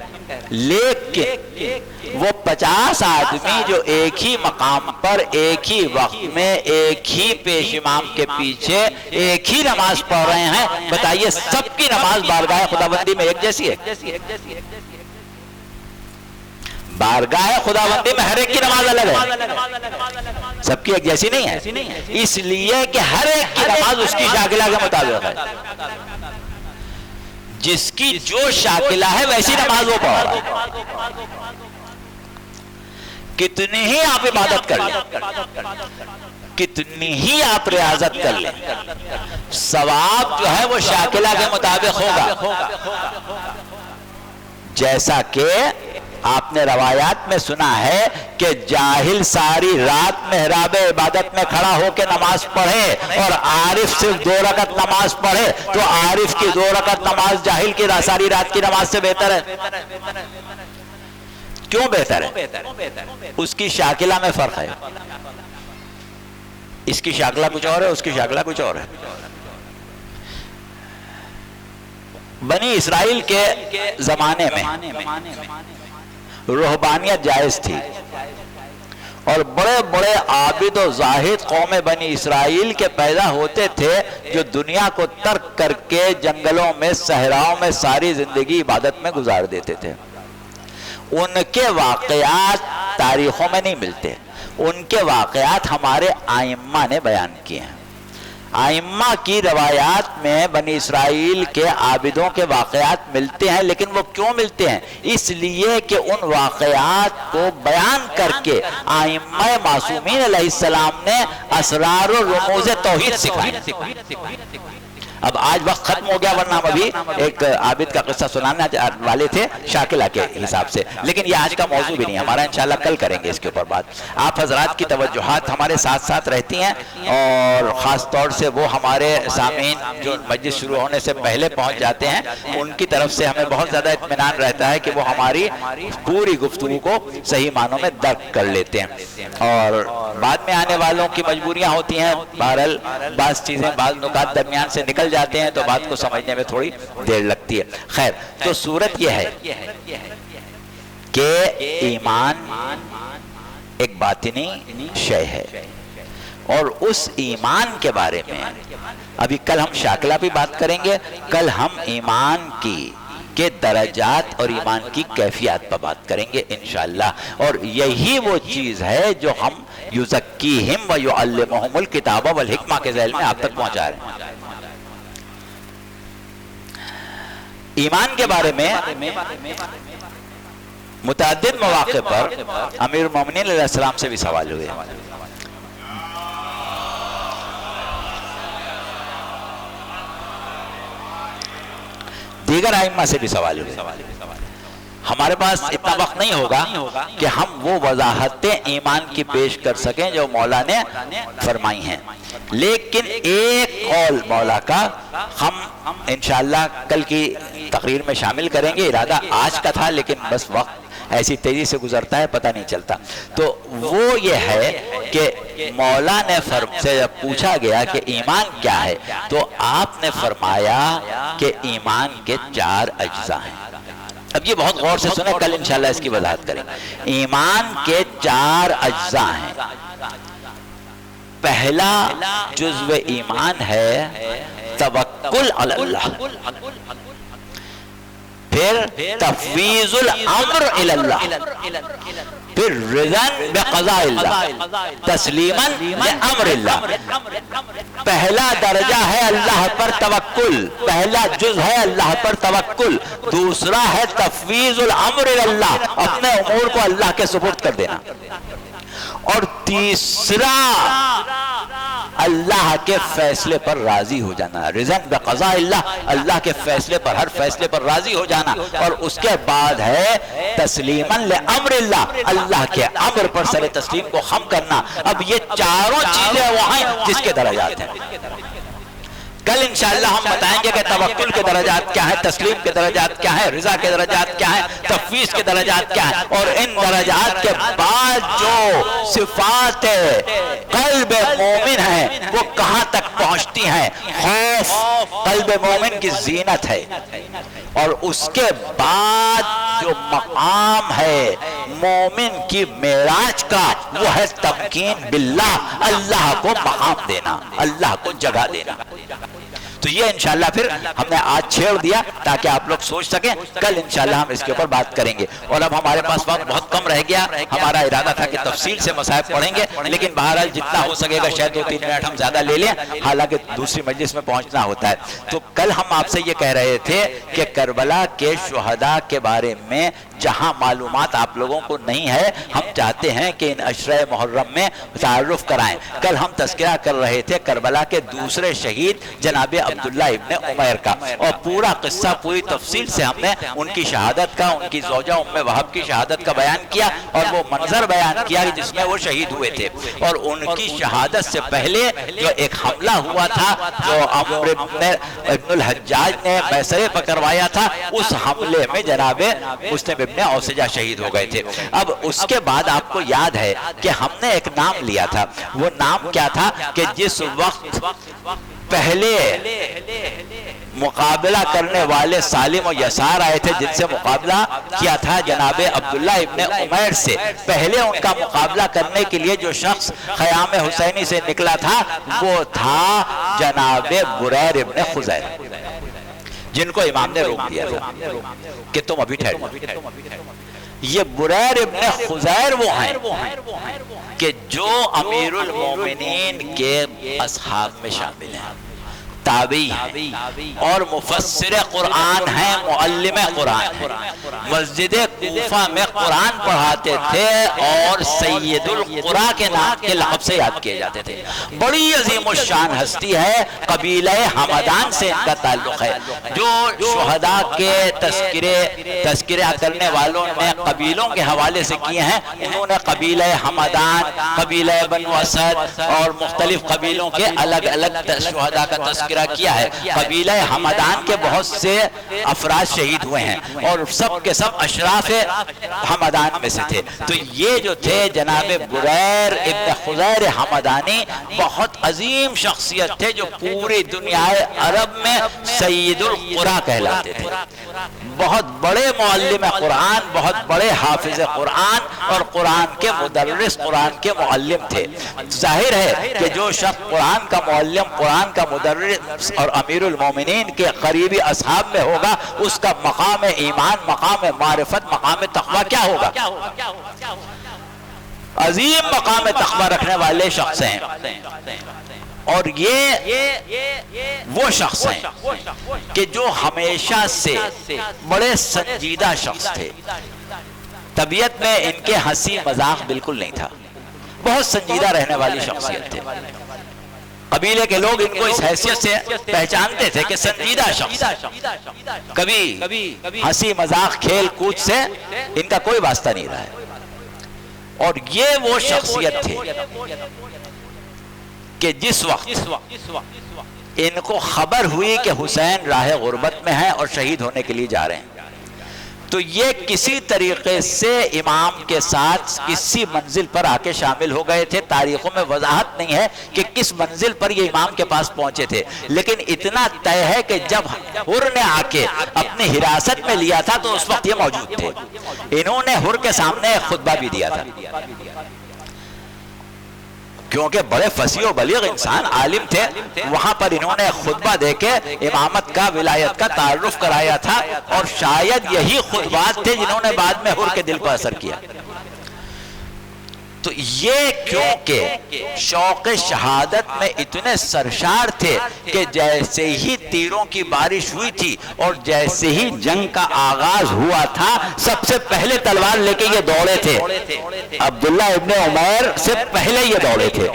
لیکن وہ 50 آدمی جو ایک ہی مقام پر ایک ہی وقت میں ایک ہی پیش امام کے پیچھے ایک ہی نماز پڑھ رہے ہیں، بتائیے سب کی نماز بارگاہ خداوندی میں ایک جیسی ہے؟ بارگاہ خداوندی میں ہر ایک کی نماز الگ ہے، سب کی ایک جیسی نہیں ہے، اس لیے کہ ہر ایک کی نماز اس کی شاکلہ کے مطابق ہے، جس کی جو شاکلہ ہے ویسی نماز وہ پڑھ رہا ہے۔ کتنی ہی آپ عبادت کر لیں، کتنی ہی آپ ریاضت کر لیں، ثواب جو ہے وہ شاکلہ کے مطابق ہوگا، جیسا کہ آپ نے روایات میں سنا ہے کہ جاہل ساری رات محراب عبادت میں کھڑا ہو کے نماز پڑھے اور عارف صرف 2 رکعت نماز پڑھے تو عارف کی 2 رکعت نماز جاہل کی ساری رات کی نماز سے بہتر ہے۔ کیوں بہتر ہے؟ اس کی شاکلہ میں فرق ہے، اس کی شاکلہ کچھ اور ہے، اس کی شاکلہ کچھ اور ہے۔ بنی اسرائیل کے زمانے میں رہبانیت جائز تھی، اور بڑے بڑے عابد و زاہد قوم بنی اسرائیل کے پیدا ہوتے تھے جو دنیا کو ترک کر کے جنگلوں میں صحراؤں میں ساری زندگی عبادت میں گزار دیتے تھے۔ ان کے واقعات تاریخوں میں نہیں ملتے، ان کے واقعات ہمارے ائمہ نے بیان کیے ہیں۔ ائمہ کی روایات میں بنی اسرائیل کے عابدوں کے واقعات ملتے ہیں، لیکن وہ کیوں ملتے ہیں؟ اس لیے کہ ان واقعات کو بیان کر کے ائمہ معصومین علیہ السلام نے اسرار و رموز توحید سکھائے۔ اب آج وقت ختم ہو گیا، ورنہ ہم ابھی ایک عابد کا قصہ سنانے والے تھے شاکلہ کے حساب سے، لیکن یہ آج کا موضوع بھی نہیں، ہمارا انشاءاللہ کل کریں گے اس کے اوپر بات۔ آپ حضرات کی توجہات ہمارے ساتھ ساتھ رہتی ہیں، اور خاص طور سے وہ ہمارے سامعین جو مجلس شروع ہونے سے پہلے پہنچ جاتے ہیں، ان کی طرف سے ہمیں بہت زیادہ اطمینان رہتا ہے کہ وہ ہماری پوری گفتگو کو صحیح معنوں میں درک کر لیتے ہیں، اور بعد میں آنے والوں کی مجبوریاں ہوتی ہیں، بہرحال بعض چیزیں بعض نکات درمیان سے نکل جاتے ہیں تو بات کو سمجھنے میں تھوڑی دیر لگتی ہے۔ خیر، تو صورت یہ ہے کہ ایمان ایک باطنی شے ہے، اور اس ایمان کے بارے میں ابھی کل ہم شاکلہ بھی بات کریں گے، کل ہم ایمان کے درجات اور ایمان کی کیفیات پر بات کریں گے انشاءاللہ، اور یہی وہ چیز ہے جو ہم یزکیہم ویعلمہم الکتاب والحکمہ کے ذیل میں آپ تک پہنچا رہے ہیں۔ ایمان کے بارے میں متعدد مواقع پر امیر المومنین علیہ السلام سے بھی سوال ہوئے، دیگر ائمہ سے بھی سوال ہوئے۔ ہمارے پاس اتنا وقت نہیں ہوگا کہ ہم وہ وضاحتیں ایمان کی پیش کر سکیں جو مولا نے فرمائی ہیں، لیکن ایک قول مولا کا ہم انشاءاللہ کل کی تقریر میں شامل کریں گے۔ ارادہ آج کا تھا، لیکن بس وقت ایسی تیزی سے گزرتا ہے، پتہ نہیں چلتا۔ تو وہ یہ ہے کہ مولا نے سے جب پوچھا گیا کہ ایمان کیا ہے، تو آپ نے فرمایا کہ ایمان کے 4 اجزاء ہیں۔ اب یہ بہت غور سے سنیں، کل انشاءاللہ اس کی وضاحت کریں۔ ایمان کے 4 اجزاء ہیں۔ پہلا جزو ایمان ہے توکل علی اللہ، پھر تفویض الامر الی اللہ، پھر رضا بقضاء اللہ، تسلیما لامر اللہ۔ پہلا درجہ ہے اللہ پر توکل، پہلا جز ہے اللہ پر توکل، دوسرا ہے تفویض الامر الی اللہ، اپنے امور کو اللہ کے سپرد کر دینا، اور تیسرا اللہ کے فیصلے پر راضی ہو جانا، رضا بقضاء اللہ، اللہ کے فیصلے پر، ہر فیصلے پر راضی ہو جانا، اور اس کے بعد ہے تسلیما لامر اللہ، اللہ کے امر پر سر تسلیم کو خم کرنا۔ اب یہ چاروں چیزیں وہ ہیں جس کے درجات ہیں۔ کل انشاءاللہ ہم بتائیں گے کہ توکل کے درجات کیا ہیں، تسلیم کے درجات کیا ہیں، رضا کے درجات کیا ہیں، تفویض کے درجات کیا ہیں، اور ان درجات کے بعد جو صفات قلب مومن ہیں وہ کہاں تک پہنچتی ہیں۔ خوف قلب مومن کی زینت ہے، اور اس کے بعد جو مقام ہے مومن کی معراج کا وہ ہے تمکین باللہ، اللہ کو مقام دینا، اللہ کو جگہ دینا۔ تو یہ انشاءاللہ پھر ہم نے آج چھیڑ دیا تاکہ آپ لوگ سوچ سکیں، کل انشاءاللہ ہم اس کے اوپر بات کریں گے۔ اور اب ہمارے پاس وقت بہت کم رہ گیا، ہمارا ارادہ تھا کہ تفصیل سے مسائل پڑھیں گے، لیکن بہرحال جتنا ہو سکے گا شاید 2-3 منٹ ہم زیادہ لے لیں، حالانکہ دوسری مجلس میں پہنچنا ہوتا ہے۔ تو کل ہم آپ سے یہ کہہ رہے تھے کہ کربلا کے شہداء کے بارے میں جہاں معلومات آپ لوگوں کو نہیں ہے، ہم چاہتے ہیں کہ ان عشرہ محرم میں تعارف کرائیں۔ کل ہم تذکرہ کر رہے تھے کربلا کے دوسرے شہید جناب عبداللہ ابن عمیر کا، اور پورا قصہ پوری تفصیل سے ہم نے ان کی شہادت کا، ان کی زوجہ ام وہب کی شہادت کا بیان کیا، اور وہ منظر بیان کیا جس میں وہ شہید ہوئے تھے۔ اور ان کی شہادت سے پہلے جو ایک حملہ ہوا تھا جو عمرو ابن الحجاج نے میسرے پر کروایا تھا، اس حملے میں جناب مسلم ابن اوسجہ شہید ہو گئے تھے۔ اب اس کے بعد آپ کو یاد ہے کہ ہم نے ایک نام لیا تھا، وہ نام کیا تھا کہ جس وقت پہلے مقابلہ کرنے والے سالم و یسار آئے تھے جن سے مقابلہ کیا تھا جناب عبداللہ ابن عمیر سے، پہلے ان کا مقابلہ کرنے کے لیے جو شخص خیام حسینی سے نکلا تھا وہ تھا جناب بریر ابن خزیر، جن کو امام نے روک دیا تھا کہ تم ابھی ٹھہر جاؤ۔ یہ بریر ابن خزیر وہ ہیں کہ جو امیر المومنین کے اصحاب میں شامل ہیں، تابعی ہیں اور مفسر قرآن ہیں، معلم قرآن ہیں، مسجد کوفہ میں قرآن پڑھاتے تھے اور سید القرآ کے نام کے لقب سے یاد کیے جاتے تھے۔ بڑی عظیم الشان ہستی ہے، قبیلہ حمدان سے ان کا تعلق ہے۔ جو شہداء کے تذکرہ کرنے والوں نے قبیلوں کے حوالے سے کیے ہیں، انہوں نے قبیلہ حمدان، قبیلہ بنو اسد اور مختلف قبیلوں کے الگ الگ شہداء کا تذکرہ کیا ہے۔ قبیلہ حمدان کے بہت سے افراد شہید ہوئے ہیں اور سب کے سب اشراف حمدان میں سے تھے۔ تو یہ جو تھے جناب بریر ابن خزیر حمدانی بہت عظیم شخصیت تھے، جو پوری دنیا عرب میں سید القرآ کہلاتے تھے، بہت بڑے معلم قرآن، بہت بڑے حافظ قرآن اور قرآن کے مدرس، قرآن کے معلم تھے۔ ظاہر ہے کہ جو شخص قرآن کا معلم، قرآن کا مدرس اور امیر المومنین کے قریبی اصحاب میں ہوگا، اس کا مقام ایمان، مقام معرفت، مقام تقوی کیا ہوگا؟ عظیم مقام تقوی رکھنے والے شخص ہیں، اور یہ وہ شخص ہیں کہ جو ہمیشہ سے بڑے سنجیدہ شخص تھے، طبیعت میں ان کے ہنسی مذاق بالکل نہیں تھا، بہت سنجیدہ رہنے والی شخصیت تھے۔ قبیلے کے لوگ ان کو اس حیثیت سے پہچانتے تھے کہ سنجیدہ شخص، کبھی ہنسی مذاق کھیل کود سے ان کا کوئی واسطہ نہیں رہا ہے۔ اور یہ وہ شخصیت تھے کہ جس وقت ان کو خبر ہوئی کہ حسین راہ غربت میں ہیں اور شہید ہونے کے لیے جا رہے ہیں، تو یہ کسی طریقے سے امام کے ساتھ کسی منزل پر آ کے شامل ہو گئے تھے۔ تاریخوں میں وضاحت نہیں ہے کہ کس منزل پر یہ امام کے پاس پہنچے تھے، لیکن اتنا طے ہے کہ جب حر نے آ کے اپنی حراست میں لیا تھا تو اس وقت یہ موجود تھے۔ انہوں نے حر کے سامنے ایک خطبہ بھی دیا تھا، کیونکہ بڑے فصیح و بلیغ انسان، عالم تھے، وہاں پر انہوں نے خطبہ دے کے امامت کا، ولایت کا تعارف کرایا تھا، اور شاید یہی خطبات تھے جنہوں نے بعد میں حر کے دل پر اثر کیا۔ تو یہ کیونکہ شوق شہادت میں اتنے سرشار تھے کہ جیسے ہی تیروں کی بارش ہوئی تھی اور جیسے ہی جنگ کا آغاز ہوا تھا، سب سے پہلے تلوار لے کے یہ دوڑے تھے۔ عبداللہ ابن عمیر سے پہلے یہ دوڑے تھے،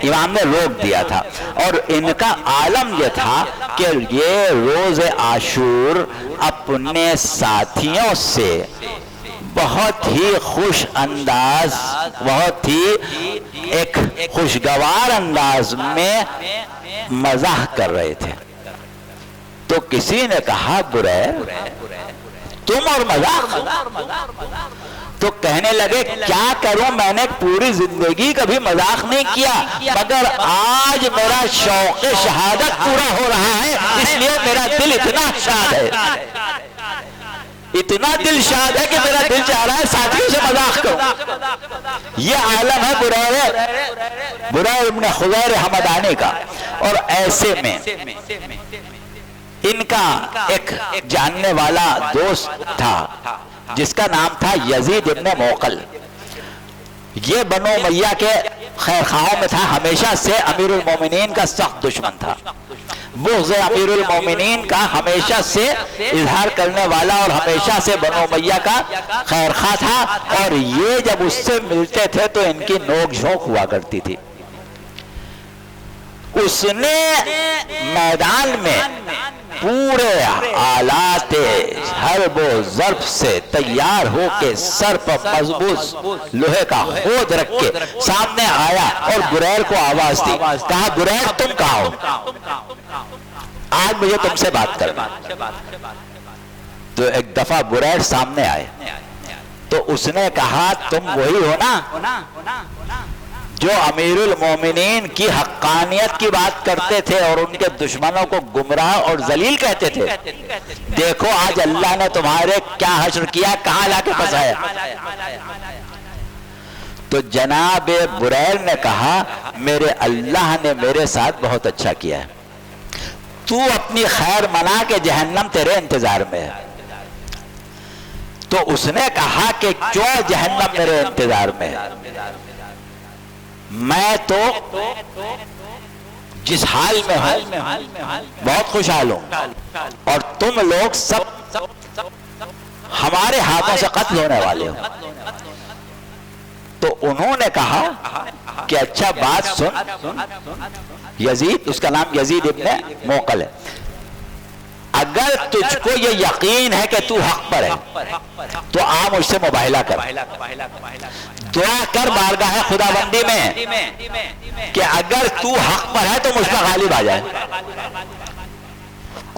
امام نے روک دیا تھا، اور ان کا عالم یہ تھا کہ یہ روز عاشور اپنے ساتھیوں سے بہت ہی خوش انداز، بہت ہی ایک خوشگوار انداز میں مزاح کر رہے تھے، تو کسی نے کہا بریر تم اور مذاق؟ تو کہنے لگے کیا کروں، میں نے پوری زندگی کبھی مذاق نہیں کیا، مگر آج میرا شوق شہادت پورا ہو رہا ہے، اس لیے میرا دل اتنا شاد ہے، اتنا دل شاد ہے کہ میرا دل چاہ رہا ہے ساتھیوں سے مذاق کروں۔ یہ عالم ہے بریر ابن خزیر حمدانی کا۔ اور ایسے میں ان کا ایک جاننے والا دوست تھا جس کا نام تھا یزید ابن موقل۔ یہ بنو امیہ کے خیرخواہوں میں تھا، ہمیشہ سے امیر المومنین کا سخت دشمن تھا، بغض امیر المومنین کا ہمیشہ سے اظہار کرنے والا اور ہمیشہ سے بنو امیہ کا خیرخواہ تھا، اور یہ جب اس سے ملتے تھے تو ان کی نوک جھونک ہوا کرتی تھی۔ اس نے میدان میں پورے آلات حرب و ضرب سے تیار ہو کے سر پر مضبوط لوہے کا ہود رکھ کے سامنے آیا اور بریر کو آواز دی، کہا بریر تم کہاں ہو، آج مجھے تم سے بات کرنا۔ تو ایک دفعہ بریر سامنے آئے تو اس نے کہا تم وہی ہو نا جو امیر المومنین کی حقانیت کی بات کرتے تھے اور ان کے دشمنوں کو گمراہ اور ذلیل کہتے تھے، دیکھو آج اللہ نے تمہارے کیا حشر کیا، کہاں لا کے پھنسایا۔ تو جناب بریر نے کہا میرے اللہ نے میرے ساتھ بہت اچھا کیا ہے، تو اپنی خیر منا کے جہنم تیرے انتظار میں ہے۔ تو اس نے کہا کہ کیوں جہنم میرے انتظار میں ہے، میں تو جس حال میں ہوں بہت خوشحال ہوں، اور تم لوگ سب ہمارے ہاتھوں سے قتل ہونے والے ہو۔ تو انہوں نے کہا کہ اچھا بات سن یزید، اس کا نام یزید ابن موقل ہے، اگر تجھ کو یہ یقین ہے کہ تو حق پر ہے تو آ مجھ سے مباہلہ کر، دعا کر بارگاہ خداوندی میں کہ اگر تو حق پر ہے تو مجھ پر غالب آ جائے،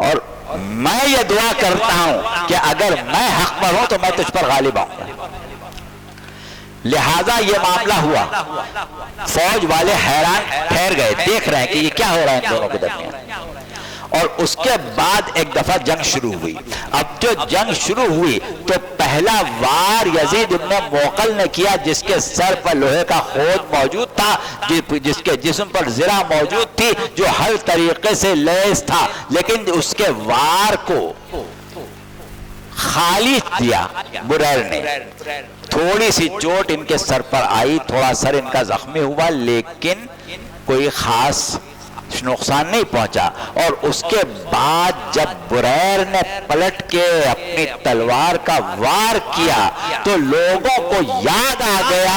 اور میں یہ دعا کرتا ہوں کہ اگر میں حق پر ہوں تو میں تجھ پر غالب آؤں گا۔ لہذا یہ معاملہ ہوا، فوج والے حیران ٹھہر گئے، دیکھ رہے ہیں کہ یہ کیا ہو رہا ہے ان دونوں کے درمیان۔ اور اس کے بعد ایک دفعہ جنگ شروع ہوئی۔ اب جو جنگ شروع ہوئی تو پہلا وار یزید ابن موقل نے کیا، جس کے سر پر لوہے کا ہود موجود تھا، جس کے جسم پر زرہ موجود تھی، جو ہر طریقے سے لیس تھا، لیکن اس کے وار کو خالی دیا بریر نے۔ تھوڑی سی چوٹ ان کے سر پر آئی، تھوڑا سر ان کا زخمی ہوا، لیکن کوئی خاص نقصان نہیں پہنچا۔ اور اس کے بعد جب بریر نے پلٹ کے اپنی تلوار کا وار کیا تو لوگوں کو یاد آ گیا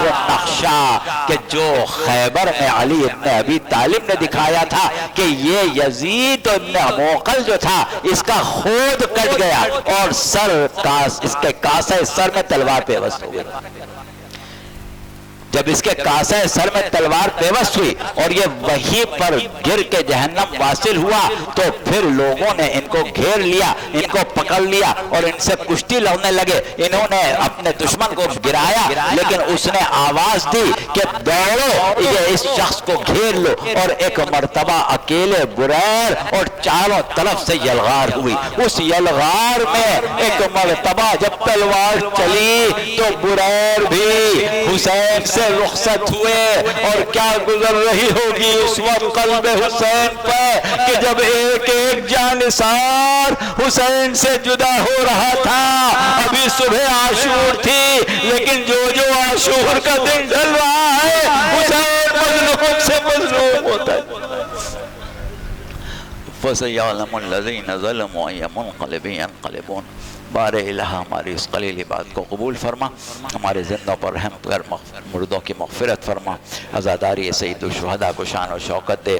وہ نقشہ کہ جو خیبر میں علی ابن ابی طالب نے دکھایا تھا کہ یہ یزید ابن موقل جو تھا اس کا خود کٹ گیا اور اس کے کاسے سر میں تلوار پیوست ہو گئی۔ جب اس کے کاسے سر میں تلوار پیوست ہوئی اور یہ وہیں پر گر کے جہنم واصل ہوا تو پھر لوگوں نے ان کو گھیر لیا، ان کو پکڑ لیا اور ان سے کشتی لڑنے لگے۔ انہوں نے اپنے دشمن کو گرایا، لیکن اس نے آواز دی کہ دوڑو، یہ اس شخص کو گھیر لو، اور ایک مرتبہ اکیلے بریر اور چاروں طرف سے یلغار ہوئی۔ اس یلغار میں ایک مرتبہ جب تلوار چلی تو بریر بھی حسین سے رخصت ہوئے، اور کیا گزر رہی ہوگی اس وقت قلب حسین پہ کہ جب ایک ایک جانثار حسین سے جدا ہو رہا تھا۔ ابھی صبح عاشور تھی، لیکن جو عاشور کا دن ڈھل رہا ہے حسین مظلوم سے مظلوم ہوتا ہے۔ فَسَيَعْلَمُ الَّذِينَ ظَلَمُوا أَيَّ مُنْقَلِبٍ يَنْقَلِبُونَ۔ بار الہ ہماری اس قلیل بات کو قبول فرما، ہمارے زندوں پر رحم کر، مردوں کی مغفرت فرما، عزاداری سید الشہداء کو شان و شوکت دے،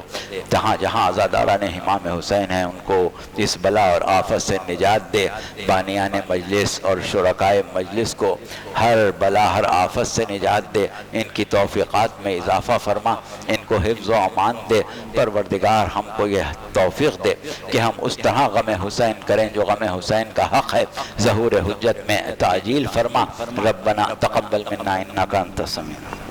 جہاں جہاں عزاداران امام حسین ہیں ان کو اس بلا اور آفت سے نجات دے، بانیان مجلس اور شرکائے مجلس کو ہر بلا ہر آفت سے نجات دے، ان کی توفیقات میں اضافہ فرما، ان کو حفظ و امان دے۔ پروردگار ہم کو یہ توفیق دے کہ ہم اس طرح غم حسین کریں جو غم حسین کا حق ہے۔ ظہور حجت میں تعجیل فرما۔ ربنا تقبل منا انکا انت السمیع۔